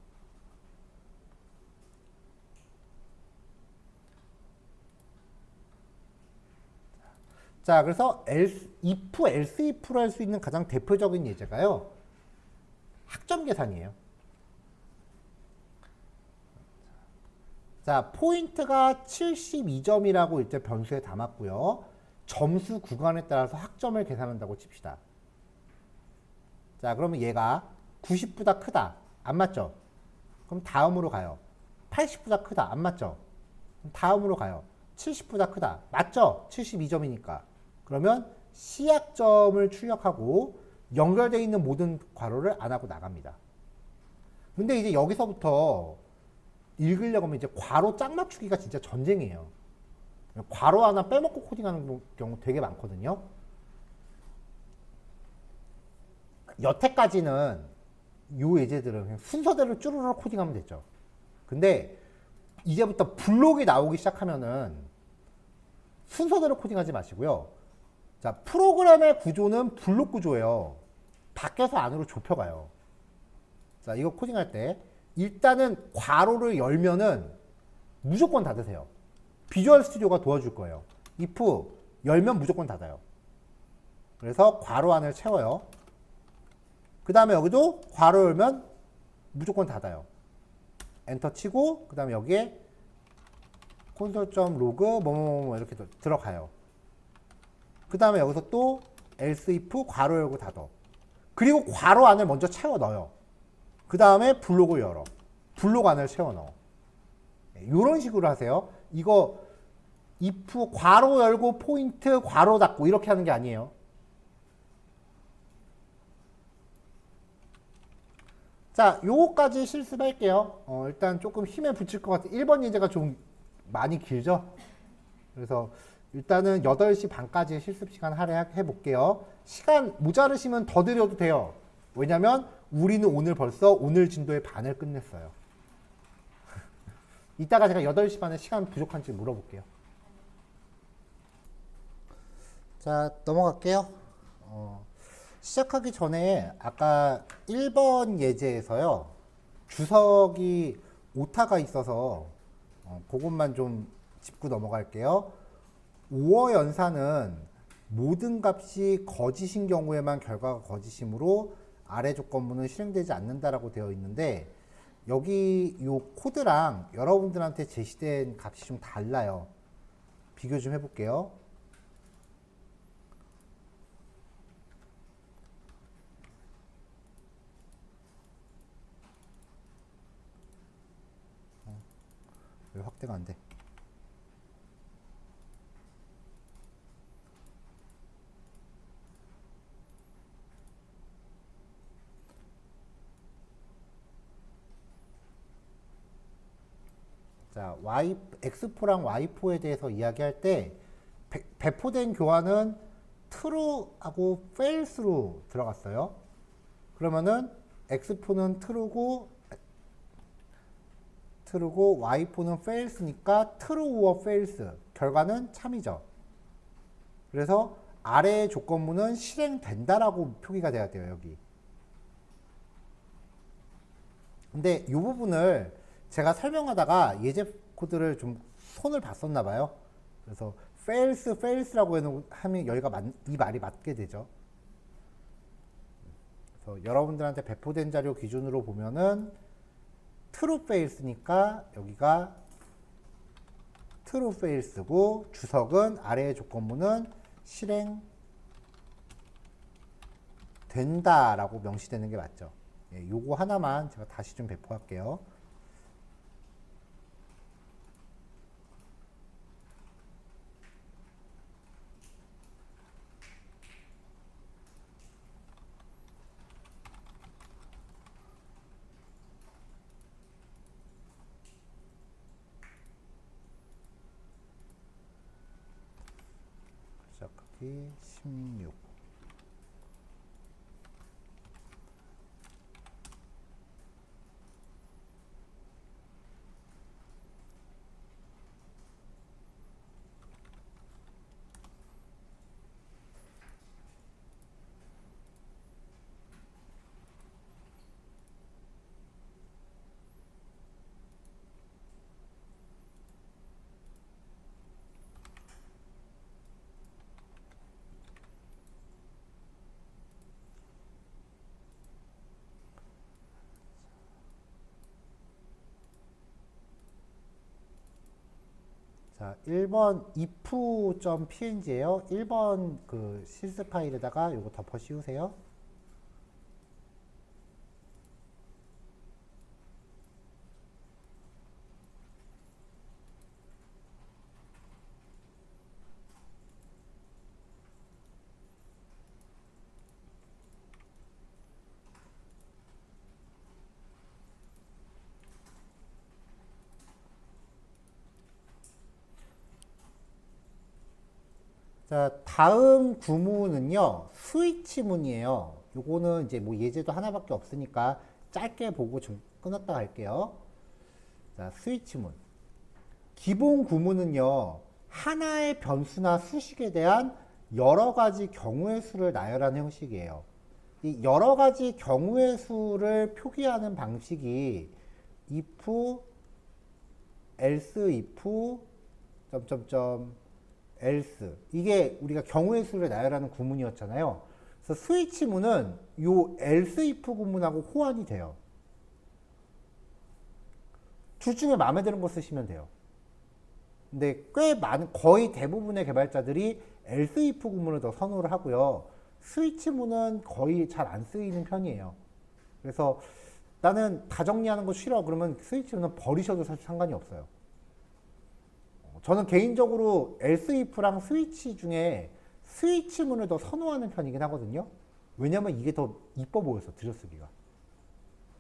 자, 그래서 else, if, else if로 할 수 있는 가장 대표적인 예제가요. 학점 계산이에요. 자, 포인트가 72점이라고 일단 변수에 담았고요. 점수 구간에 따라서 학점을 계산한다고 칩시다. 자, 그러면 얘가 90보다 크다. 안 맞죠? 그럼 다음으로 가요. 80보다 크다. 안 맞죠? 그럼 다음으로 가요. 70보다 크다. 맞죠? 72점이니까. 그러면 C학점을 출력하고 연결되어 있는 모든 괄호를 안 하고 나갑니다. 근데 이제 여기서부터 읽으려고 하면 이제 괄호 짝 맞추기가 진짜 전쟁이에요. 괄호 하나 빼먹고 코딩하는 경우 되게 많거든요. 여태까지는 요 예제들은 그냥 순서대로 쭈루루 코딩하면 됐죠. 근데 이제부터 블록이 나오기 시작하면은 순서대로 코딩하지 마시고요. 자, 프로그램의 구조는 블록 구조예요. 밖에서 안으로 좁혀가요. 자, 이거 코딩할 때 일단은 괄호를 열면은 무조건 닫으세요. 비주얼 스튜디오가 도와줄 거예요. if 열면 무조건 닫아요. 그래서 괄호 안을 채워요. 그 다음에 여기도 괄호 열면 무조건 닫아요. 엔터 치고 그 다음에 여기에 콘솔.로그 뭐뭐뭐 이렇게 들어가요. 그 다음에 여기서 또 else if 괄호 열고 닫어. 그리고 괄호 안을 먼저 채워 넣어요. 그 다음에 블록을 열어. 블록 안을 채워 넣어. 이런 식으로 하세요. 이거 if 괄호 열고 포인트 괄호 닫고 이렇게 하는 게 아니에요. 자, 요거까지 실습할게요. 일단 조금 힘에 붙일 것 같아요. 1번 예제가 좀 많이 길죠? 그래서 일단은 8시 반까지 실습 시간 할애해 볼게요. 시간 모자르시면 더 드려도 돼요. 왜냐면 우리는 오늘 벌써 오늘 진도의 반을 끝냈어요. 이따가 제가 8시 반에 시간 부족한지 물어볼게요. 자, 넘어갈게요. 시작하기 전에 아까 1번 예제에서요. 주석이 오타가 있어서 그것만 좀 짚고 넘어갈게요. 5어 연산은 모든 값이 거짓인 경우에만 결과가 거짓이므로 아래 조건문은 실행되지 않는다라고 되어 있는데 여기 이 코드랑 여러분들한테 제시된 값이 좀 달라요. 비교 좀 해볼게요. 왜 확대가 안 돼? 자, X4랑 Y4에 대해서 이야기할 때 배포된 교환은 true하고 false로 들어갔어요. 그러면은 X4는 true고 Y4는 false니까 true or false 결과는 참이죠. 그래서 아래의 조건문은 실행된다라고 표기가 돼야 돼요, 여기. 근데 이 부분을 제가 설명하다가 예제 코드를 좀 손을 봤었나 봐요. 그래서 false라고 하면 여기가 이 말이 맞게 되죠. 그래서 여러분들한테 배포된 자료 기준으로 보면은 true false니까 여기가 true false고 주석은 아래의 조건문은 실행된다라고 명시되는 게 맞죠. 예, 요거 하나만 제가 다시 좀 배포할게요. 곱하기 16. 자, 1번 if.png예요. 1번 그 실습 파일에다가 요거 덮어 씌우세요. 자, 다음 구문은요, 스위치문이에요. 요거는 이제 뭐 예제도 하나밖에 없으니까 짧게 보고 좀 끊었다 갈게요. 자, 스위치문. 기본 구문은요, 하나의 변수나 수식에 대한 여러 가지 경우의 수를 나열하는 형식이에요. 이 여러 가지 경우의 수를 표기하는 방식이 if, else if, 점점점, else. 이게 우리가 경우의 수를 나열하는 구문이었잖아요. 그래서 스위치문은 요 else if 구문하고 호환이 돼요. 둘 중에 마음에 드는 거 쓰시면 돼요. 근데 꽤 많은, 거의 대부분의 개발자들이 else if 구문을 더 선호를 하고요. 스위치문은 거의 잘 안 쓰이는 편이에요. 그래서 나는 다 정리하는 거 싫어. 그러면 스위치문은 버리셔도 사실 상관이 없어요. 저는 개인적으로 else if랑 스위치 중에 스위치문을 더 선호하는 편이긴 하거든요. 왜냐면 이게 더 이뻐 보여서 들여쓰기가.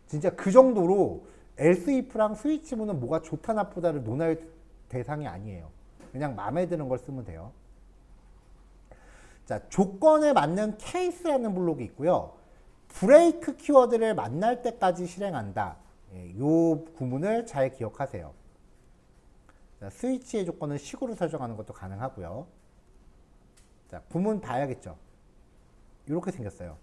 진짜 그 정도로 else if랑 스위치문은 뭐가 좋다 나쁘다를 논할 대상이 아니에요. 그냥 마음에 드는 걸 쓰면 돼요. 자, 조건에 맞는 케이스라는 블록이 있고요. 브레이크 키워드를 만날 때까지 실행한다. 이 구문을 잘 기억하세요. 자, 스위치의 조건은 식으로 설정하는 것도 가능하고요. 자, 구문 봐야겠죠. 이렇게 생겼어요.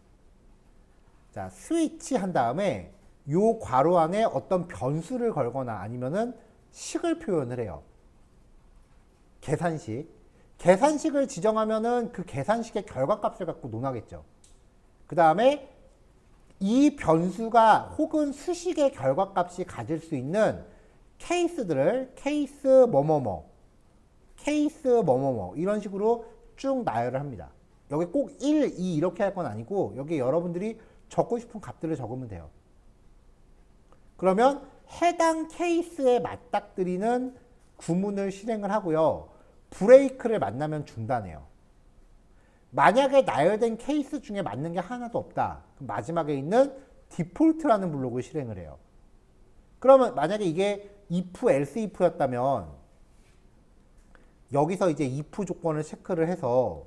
자, 스위치 한 다음에 요 괄호 안에 어떤 변수를 걸거나 아니면은 식을 표현을 해요. 계산식. 계산식을 지정하면은 그 계산식의 결과값을 갖고 논하겠죠. 그 다음에 이 변수가 혹은 수식의 결과값이 가질 수 있는 케이스들을 케이스 뭐뭐뭐, 케이스 뭐뭐뭐 이런 식으로 쭉 나열을 합니다. 여기 꼭 1, 2 이렇게 할 건 아니고 여기 여러분들이 적고 싶은 값들을 적으면 돼요. 그러면 해당 케이스에 맞닥뜨리는 구문을 실행을 하고요. 브레이크를 만나면 중단해요. 만약에 나열된 케이스 중에 맞는 게 하나도 없다. 그럼 마지막에 있는 디폴트라는 블록을 실행을 해요. 그러면 만약에 이게 if, else if였다면 여기서 이제 if 조건을 체크를 해서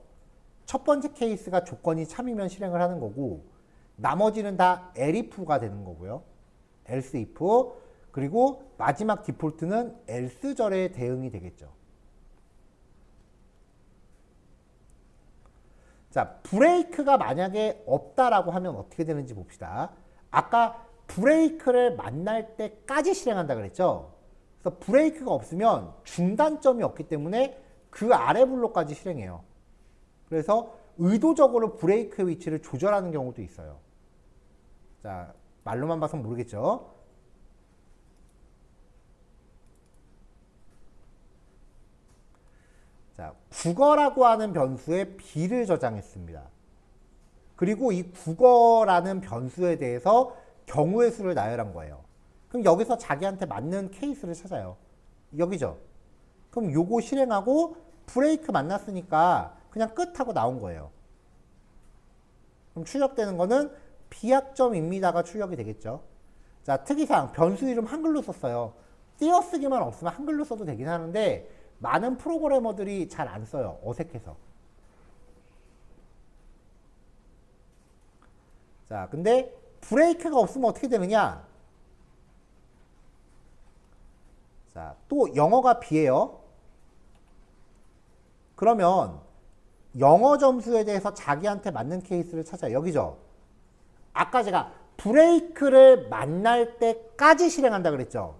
첫 번째 케이스가 조건이 참이면 실행을 하는 거고 나머지는 다 elif가 되는 거고요. else if 그리고 마지막 디폴트는 else절의 대응이 되겠죠. 자, 브레이크가 만약에 없다라고 하면 어떻게 되는지 봅시다. 아까 브레이크를 만날 때까지 실행한다 그랬죠. 그래서 브레이크가 없으면 중단점이 없기 때문에 그 아래 블록까지 실행해요. 그래서 의도적으로 브레이크의 위치를 조절하는 경우도 있어요. 자, 말로만 봐서 모르겠죠. 자, 국어라고 하는 변수에 b를 저장했습니다. 그리고 이 국어라는 변수에 대해서 경우의 수를 나열한 거예요. 그럼 여기서 자기한테 맞는 케이스를 찾아요. 여기죠. 그럼 요거 실행하고 브레이크 만났으니까 그냥 끝하고 나온 거예요. 그럼 출력되는 거는 비약점입니다가 출력이 되겠죠. 자, 특이사항 변수 이름 한글로 썼어요. 띄어쓰기만 없으면 한글로 써도 되긴 하는데 많은 프로그래머들이 잘 안 써요. 어색해서. 자, 근데 브레이크가 없으면 어떻게 되느냐? 자, 또 영어가 B예요. 그러면 영어 점수에 대해서 자기한테 맞는 케이스를 찾아요. 여기죠. 아까 제가 브레이크를 만날 때까지 실행한다 그랬죠.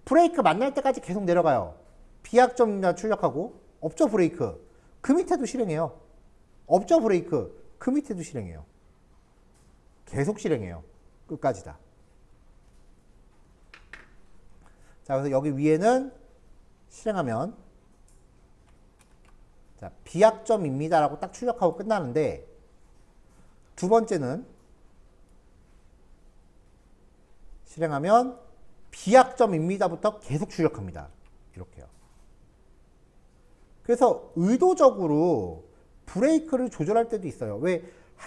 브레이크 만날 때까지 계속 내려가요. 비약점이나 출력하고 없죠 브레이크. 그 밑에도 실행해요. 없죠 브레이크. 그 밑에도 실행해요. 계속 실행해요. 끝까지 다. 자, 그래서 여기 위에는 실행하면 자, 비약점입니다라고 딱 출력하고 끝나는데 두 번째는 실행하면 비약점입니다부터 계속 출력합니다. 이렇게요. 그래서 의도적으로 브레이크를 조절할 때도 있어요. 왜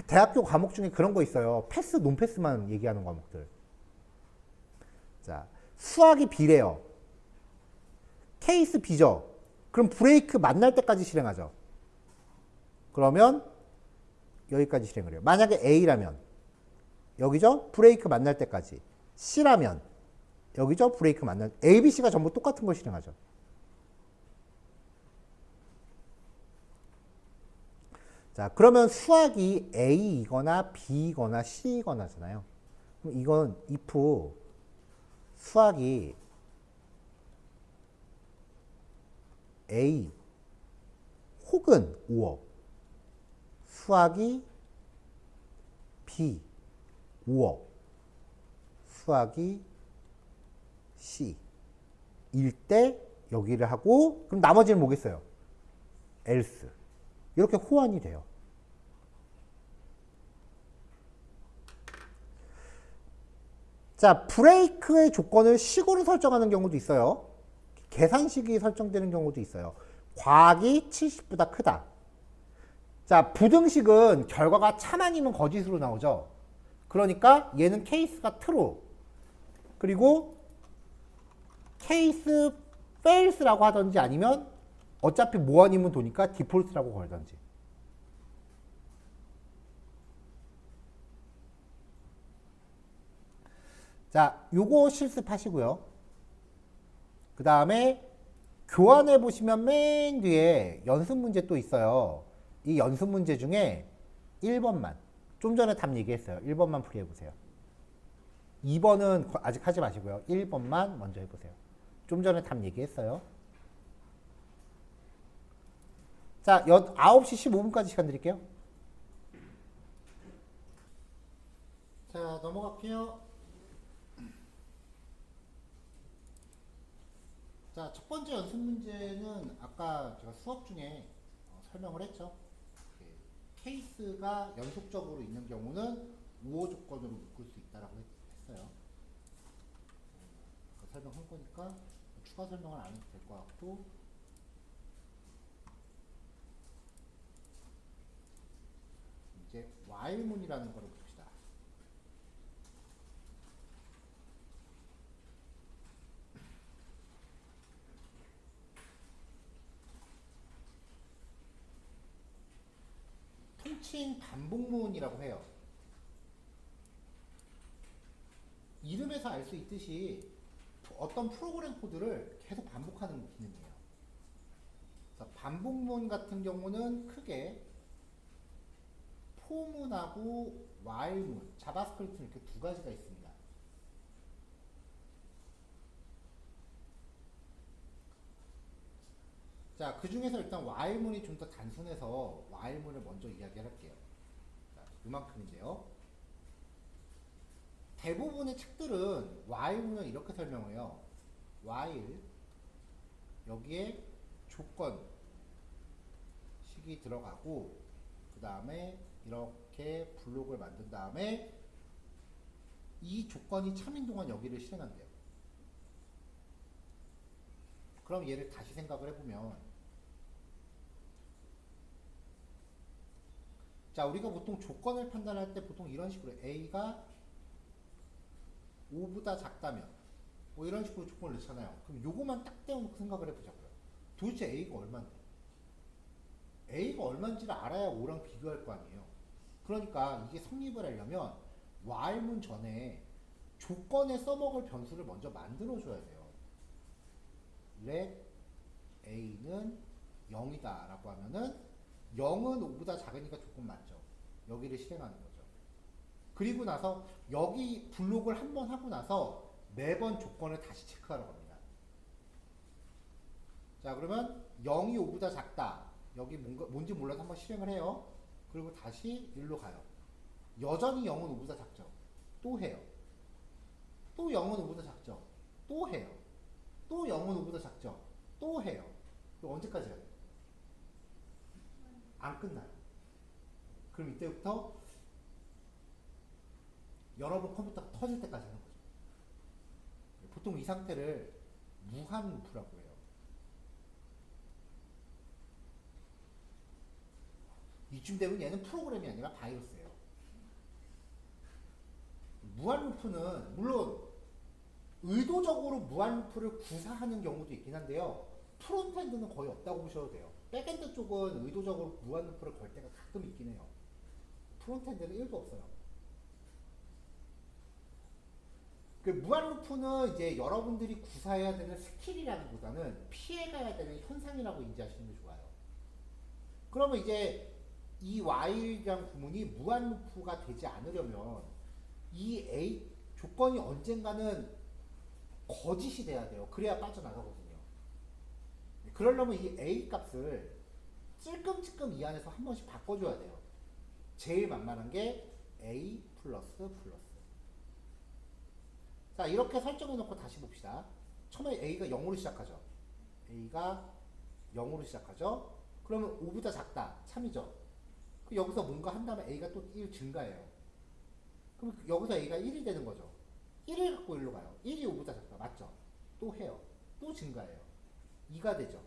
대학교 과목 중에 그런 거 있어요. 패스, 논패스만 얘기하는 과목들. 자, 수학이 B래요. 케이스 B죠. 그럼 브레이크 만날 때까지 실행하죠. 그러면 여기까지 실행을 해요. 만약에 A라면 여기죠? 브레이크 만날 때까지. C라면 여기죠? 브레이크 만날 A, B, C가 전부 똑같은 걸 실행하죠. 자, 그러면 수학이 A이거나 B이거나 C이거나잖아요. 그럼 이건 if 수학이 A 혹은 5억 수학이 B 5억 수학이 C 일 때 여기를 하고 그럼 나머지는 뭐겠어요? else 이렇게 호환이 돼요. 자, 브레이크의 조건을 식으로 설정하는 경우도 있어요. 계산식이 설정되는 경우도 있어요. 과학이 70보다 크다. 자, 부등식은 결과가 참 아니면 거짓으로 나오죠. 그러니까 얘는 케이스가 true. 그리고 케이스 fails라고 하든지 아니면 어차피 뭐 아니면 도니까 디폴트라고 걸든지. 자, 요거 실습하시고요. 그 다음에 교환해 보시면 맨 뒤에 연습 문제 또 있어요. 이 연습 문제 중에 1번만. 좀 전에 답 얘기했어요. 1번만 풀이해 보세요. 2번은 아직 하지 마시고요. 1번만 먼저 해보세요. 좀 전에 답 얘기했어요. 자, 9시 15분까지 시간 드릴게요. 자, 넘어갈게요. 자, 첫 번째 연습 문제는 아까 제가 수업 중에 설명을 했죠. 케이스가 연속적으로 있는 경우는 우호 조건으로 묶을 수 있다라고 했어요. 설명한 거니까 추가 설명을 안 해도 될 것 같고. 이제 while문이라는 거를 봅시다. 통칭 반복문이라고 해요. 이름에서 알 수 있듯이 어떤 프로그램 코드를 계속 반복하는 기능이에요. 반복문 같은 경우는 크게 for문하고 while문, 자바스크립트는 이렇게 두 가지가 있습니다. 자, 그 중에서 일단 while문이 좀 더 단순해서 while문을 먼저 이야기할게요. 자, 이만큼인데요. 대부분의 책들은 while문을 이렇게 설명해요. while 여기에 조건 식이 들어가고 그 다음에 이렇게 블록을 만든 다음에 이 조건이 참인 동안 여기를 실행한대요. 그럼 얘를 다시 생각을 해보면 자, 우리가 보통 조건을 판단할 때 보통 이런 식으로 A가 5보다 작다면 뭐 이런 식으로 조건을 넣잖아요. 그럼 요거만 딱 떼어놓고 생각을 해보자고요. 도대체 A가 얼마인데? A가 얼마인지를 알아야 5랑 비교할 거 아니에요. 그러니까 이게 성립을 하려면 while문 전에 조건에 써먹을 변수를 먼저 만들어줘야 돼요. let a는 0이다 라고 하면은 0은 5보다 작으니까 조건 맞죠. 여기를 실행하는 거죠. 그리고 나서 여기 블록을 한 번 하고 나서 매번 조건을 다시 체크하러 갑니다. 자, 그러면 0이 5보다 작다. 여기 뭔지 몰라서 한번 실행을 해요. 그리고 다시 1로 가요. 여전히 0은 5보다 작죠. 또 해요. 또 0은 5보다 작죠. 또 해요. 또 0은 5보다 작죠. 또 해요. 이거 언제까지 해요? 안 끝나요. 그럼 이때부터 여러분 컴퓨터가 터질 때까지 하는 거죠. 보통 이 상태를 무한 루프라고 해요. 이쯤 되면 얘는 프로그램이 아니라 바이러스예요. 무한 루프는 물론 의도적으로 무한 루프를 구사하는 경우도 있긴 한데요. 프론트엔드는 거의 없다고 보셔도 돼요. 백엔드 쪽은 의도적으로 무한 루프를 걸 때가 가끔 있긴 해요. 프론트엔드는 1도 없어요. 그 무한 루프는 이제 여러분들이 구사해야 되는 스킬이라기보다는 피해가야 되는 현상이라고 인지하시는 게 좋아요. 그러면 이제 이 while이라는 구문이 무한 루프가 되지 않으려면 이 A 조건이 언젠가는 거짓이 돼야 돼요. 그래야 빠져나가거든요. 그러려면 이 A 값을 찔끔찔끔 이 안에서 한 번씩 바꿔줘야 돼요. 제일 만만한 게 A 플러스 플러스. 자, 이렇게 설정해 놓고 다시 봅시다. 처음에 A가 0으로 시작하죠. A가 0으로 시작하죠. 그러면 5보다 작다. 참이죠. 그 여기서 뭔가 한 다음에 A가 또 1 증가해요. 그럼 여기서 A가 1이 되는 거죠. 1을 갖고 1로 가요. 1이 5보다 작다. 맞죠? 또 해요. 또 증가해요. 2가 되죠.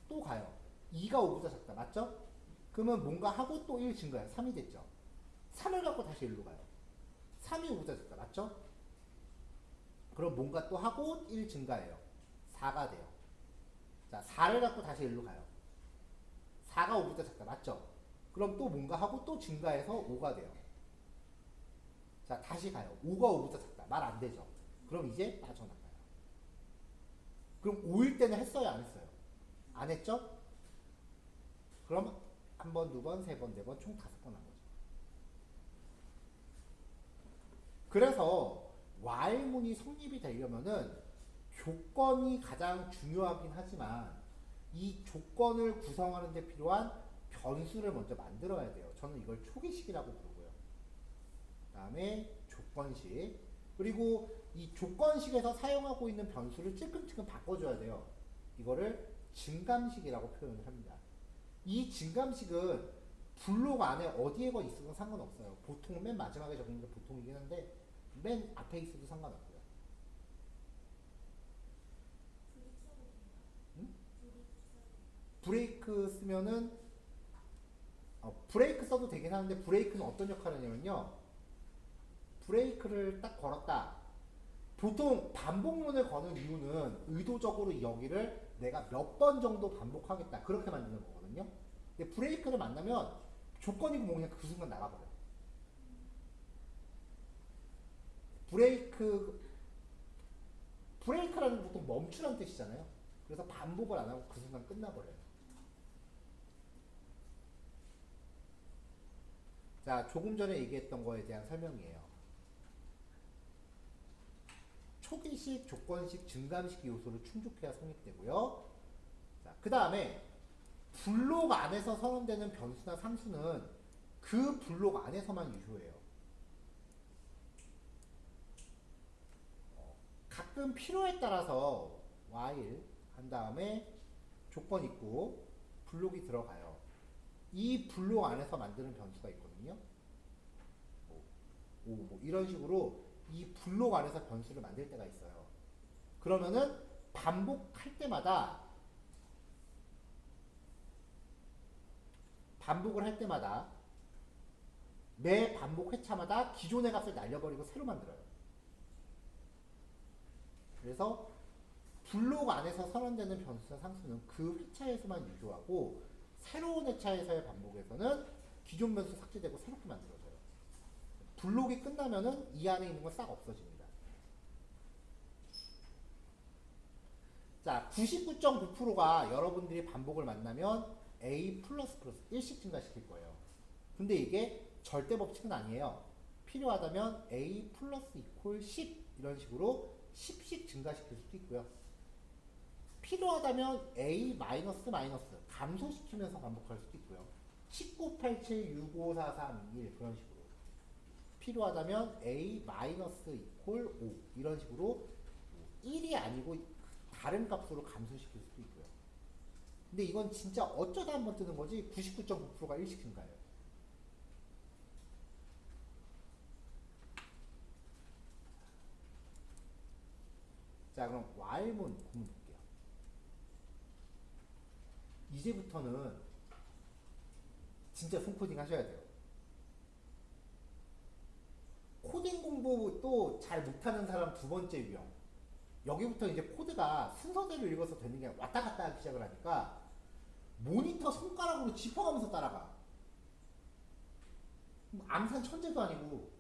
또 가요. 2가 5보다 작다. 맞죠? 그러면 뭔가 하고 또 1 증가해요. 3이 됐죠. 3을 갖고 다시 1로 가요. 3이 5보다 작다. 맞죠? 그럼 뭔가 또 하고 1 증가해요. 4가 돼요. 자, 4를 갖고 다시 1로 가요. 4가 5보다 작다. 맞죠? 그럼 또 뭔가 하고 또 증가해서 5가 돼요. 자, 다시 가요. 5가 5보다 작다. 말 안 되죠? 그럼 이제 빠져나가요. 그럼 5일 때는 했어요? 안 했어요? 안 했죠? 그럼 한 번, 두 번, 세 번, 네 번, 총 5번 한 거죠. 그래서 while문이 성립이 되려면은 조건이 가장 중요하긴 하지만 이 조건을 구성하는 데 필요한 변수를 먼저 만들어야 돼요. 저는 이걸 초기식이라고 부르고요. 그 다음에 조건식. 그리고 이 조건식에서 사용하고 있는 변수를 찔끔찔끔 바꿔줘야 돼요. 이거를 증감식이라고 표현을 합니다. 이 증감식은 블록 안에 어디에 있어도 상관없어요. 보통은 맨 마지막에 적는 게 보통이긴 한데 맨 앞에 있어도 상관없고요. 응? 브레이크 쓰면은 브레이크 써도 되긴 하는데 브레이크는 어떤 역할을 하냐면요. 브레이크를 딱 걸었다. 보통 반복문을 거는 이유는 의도적으로 여기를 내가 몇 번 정도 반복하겠다. 그렇게 만드는 거거든요. 근데 브레이크를 만나면 조건이고 뭐 그냥 그 순간 나가버려요. 브레이크라는 게 보통 멈추라는 뜻이잖아요. 그래서 반복을 안 하고 그 순간 끝나버려요. 자, 조금 전에 얘기했던 거에 대한 설명이에요. 초기식, 조건식, 증감식 요소를 충족해야 성립되고요. 자, 그 다음에 블록 안에서 선언되는 변수나 상수는 그 블록 안에서만 유효해요. 가끔 필요에 따라서 while 한 다음에 조건 있고 블록이 들어가요. 이 블록 안에서 만드는 변수가 있거든요. 뭐 이런 식으로 이 블록 안에서 변수를 만들 때가 있어요. 그러면은 반복을 할 때마다 매 반복 회차마다 기존의 값을 날려버리고 새로 만들어요. 그래서 블록 안에서 선언되는 변수나 상수는 그 회차에서만 유효하고 새로운 회차에서의 반복에서는 기존 변수 삭제되고 새롭게 만들어져요. 블록이 끝나면은 이 안에 있는 건 싹 없어집니다. 자, 99.9%가 여러분들이 반복을 만나면 A 플러스 1씩 증가시킬 거예요. 근데 이게 절대 법칙은 아니에요. 필요하다면 A 플러스 이퀄 10 이런 식으로 10씩 증가시킬 수도 있고요. 필요하다면 A 마이너스 감소시키면서 반복할 수도 있고요. 1987, 6543, 1 그런 식으로. 필요하다면 A 마이너스 이퀄 5 이런 식으로 1이 아니고 다른 값으로 감소시킬 수도 있고요. 근데 이건 진짜 어쩌다 한번 뜨는 거지 99.9%가 1씩 증가해요. 자, 그럼 while문 구문 볼게요. 이제부터는 진짜 손코딩 하셔야 돼요. 코딩 공부 또 잘 못하는 사람 두 번째 유형. 여기부터 이제 코드가 순서대로 읽어서 되는 게 왔다 갔다 하기 시작을 하니까 모니터 손가락으로 짚어가면서 따라가. 암산 천재도 아니고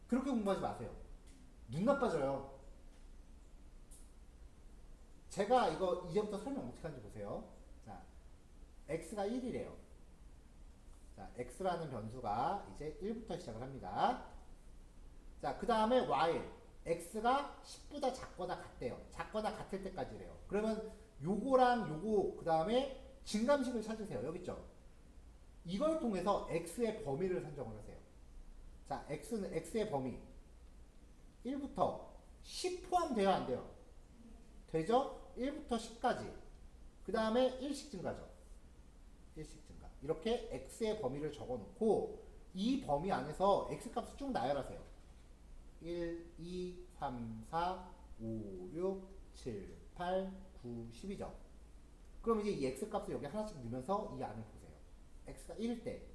그렇게 공부하지 마세요. 눈 나빠져요. 제가 이거 이제부터 설명 어떻게 하는지 보세요. 자, x가 1이래요. 자, x라는 변수가 이제 1부터 시작을 합니다. 자, 그 다음에 while x가 10보다 작거나 같대요. 작거나 같을 때까지래요. 그러면 요거랑 요거 그 다음에 증감식을 찾으세요. 여기 있죠? 이걸 통해서 x의 범위를 산정을 하세요. 자, x의 범위 1부터 10 포함돼야 안 돼요? 되죠? 1부터 10까지. 그 다음에 1씩 증가죠. 1씩 증가. 이렇게 x의 범위를 적어 놓고 이 범위 안에서 x 값을 쭉 나열하세요. 1, 2, 3, 4, 5, 6, 7, 8, 9, 10이죠. 그럼 이제 이 x 값을 여기 하나씩 넣으면서 이 안을 보세요. x가 1일 때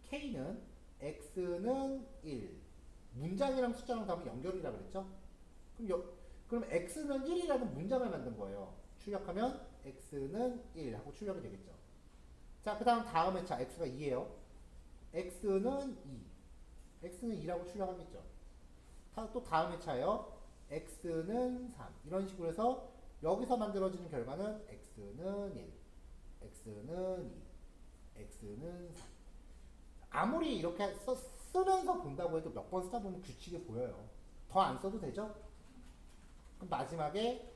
k는 x는 1 문장이랑 숫자랑 다음에 연결이라 그랬죠? 그럼 x는 1이라는 문장을 만든 거예요. 출력하면 x는 1 하고 출력이 되겠죠. 자, 그 다음 회차 x가 2예요. x는 2 x는 2라고 출력하겠죠. 또 다음 회차예요. x는 3 이런 식으로 해서 여기서 만들어지는 결과는 x는 1 x는 2 x는 3 아무리 이렇게 쓰면서 본다고 해도 몇 번 쓰다 보면 규칙이 보여요. 더 안 써도 되죠? 그럼 마지막에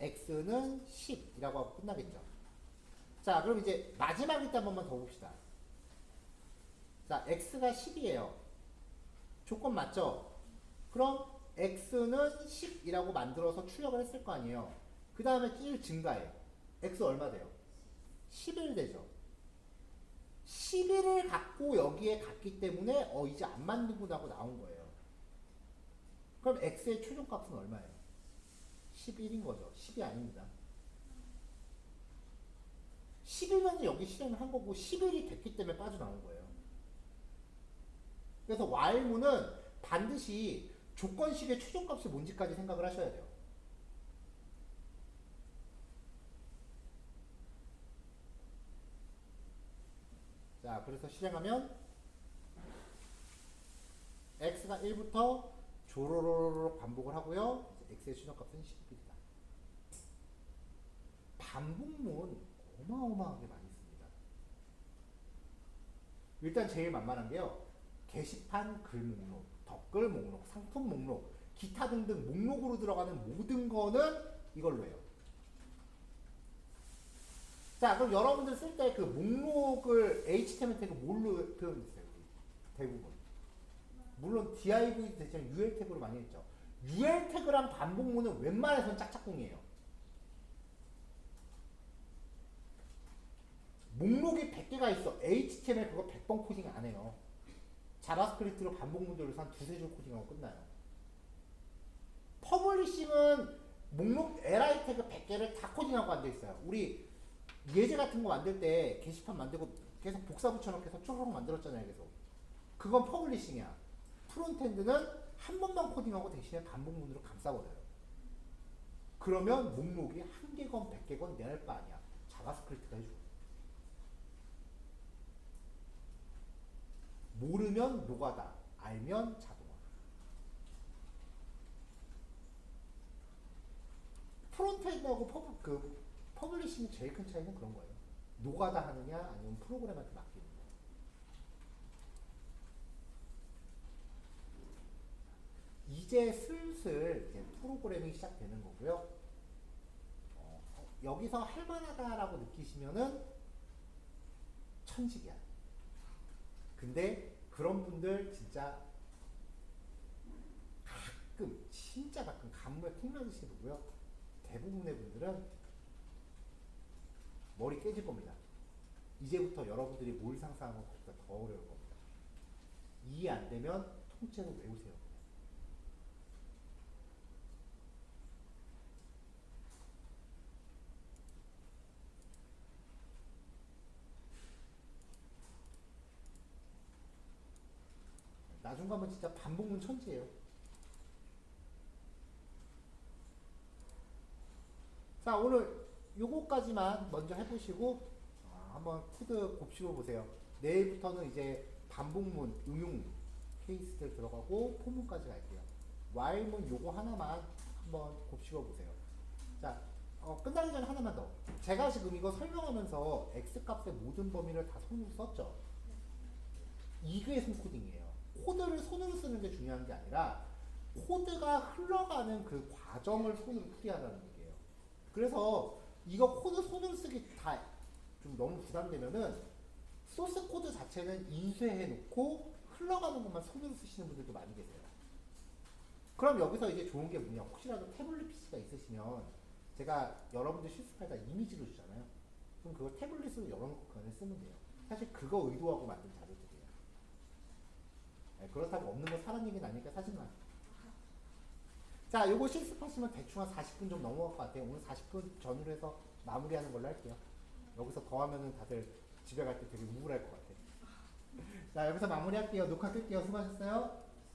x는 10이라고 하고 끝나겠죠. 자, 그럼 이제 마지막일 때 한 번만 더 봅시다. 자, x가 10이에요. 조건 맞죠? 그럼 x는 10이라고 만들어서 출력을 했을 거 아니에요. 그 다음에 1 증가해요. x 얼마 돼요? 11 되죠. 11을 갖고 여기에 갔기 때문에 이제 안 맞는구나 하고 나온 거예요. 그럼 x의 최종값은 얼마예요? 11인 거죠. 10이 아닙니다. 11은 여기 실행을 한 거고 11이 됐기 때문에 빠져나온 거예요. 그래서 while문은 반드시 조건식의 최종값이 뭔지까지 생각을 하셔야 돼요. 자, 그래서 실행하면 x가 1부터 조로로로 반복을 하고요. x의 최종값은 10입니다. 반복문 어마어마하게 많이 씁니다. 일단 제일 만만한 게요. 게시판 글 목록, 댓글 목록, 상품 목록, 기타 등등 목록으로 들어가는 모든 거는 이걸로 해요. 자, 그럼 여러분들 쓸 때 그 목록을 HTML 태그 뭘로 표현했어요? 대부분. 물론 div 대신에 ul 태그로 많이 했죠. ul 태그랑 반복문은 웬만해서는 짝짝꿍이에요. 목록이 100개가 있어. HTML 그거 100번 코딩 안 해요. 자바스크립트로 반복문 돌려서 한 두세 줄 코딩하고 끝나요. 퍼블리싱은 목록 li 태그 100개를 다 코딩하고 앉아있어요. 우리 예제 같은 거 만들 때 게시판 만들고 계속 복사 붙여넣기 해서 쪼르륵 만들었잖아요. 계속. 그건 퍼블리싱이야. 프론트엔드는 한 번만 코딩하고 대신에 반복문으로 감싸버려요. 그러면 목록이 한 개건 100개건 내할 거 아니야. 자바스크립트가 해줘. 모르면 노가다, 알면 자동화. 프론트엔드하고 퍼블리싱 제일 큰 차이는 그런 거예요. 노가다 하느냐 아니면 프로그램한테 맡기는 거. 이제 슬슬 이제 프로그래밍이 시작되는 거고요. 여기서 할만하다라고 느끼시면은 천직이야. 근데 그런 분들 진짜 가끔, 진짜 가끔 간무에 콩나듯이 보고요. 대부분의 분들은 머리 깨질 겁니다. 이제부터 여러분들이 뭘 상상하는 것보다 더 어려울 겁니다. 이해 안 되면 통째로 외우세요. 나중 가면 진짜 반복문 천지예요. 자, 오늘 요거까지만 먼저 해보시고 한번 코드 곱씹어 보세요. 내일부터는 이제 반복문, 응용 케이스들 들어가고 포문까지 갈게요. while문 요거 하나만 한번 곱씹어 보세요. 자, 끝나기 전에 하나만 더. 제가 지금 이거 설명하면서 x값의 모든 범위를 다 손으로 썼죠. 이게 손코딩이에요. 코드를 손으로 쓰는 게 중요한 게 아니라 코드가 흘러가는 그 과정을 손으로 풀이하라는 얘기예요. 그래서 이거 코드 손으로 쓰기 다 좀 너무 부담되면은 소스 코드 자체는 인쇄해 놓고 흘러가는 것만 손으로 쓰시는 분들도 많이 계세요. 그럼 여기서 이제 좋은 게 뭐냐, 혹시라도 태블릿 PC가 있으시면 제가 여러분들 실습할 때 이미지로 주잖아요. 그럼 그걸 태블릿으로 열어놓고 그 안에 쓰면 돼요. 사실 그거 의도하고 만든 자료들이에요. 네, 그렇다고 없는 거 사는 얘기는 아니니까 사지 마. 자, 요거 실습하시면 대충 한 40분 좀 넘어갈 것 같아요. 오늘 40분 전후로 해서 마무리하는 걸로 할게요. 여기서 더 하면은 다들 집에 갈 때 되게 우울할 것 같아요. 자, 여기서 마무리할게요. 녹화 끌게요. 수고하셨어요.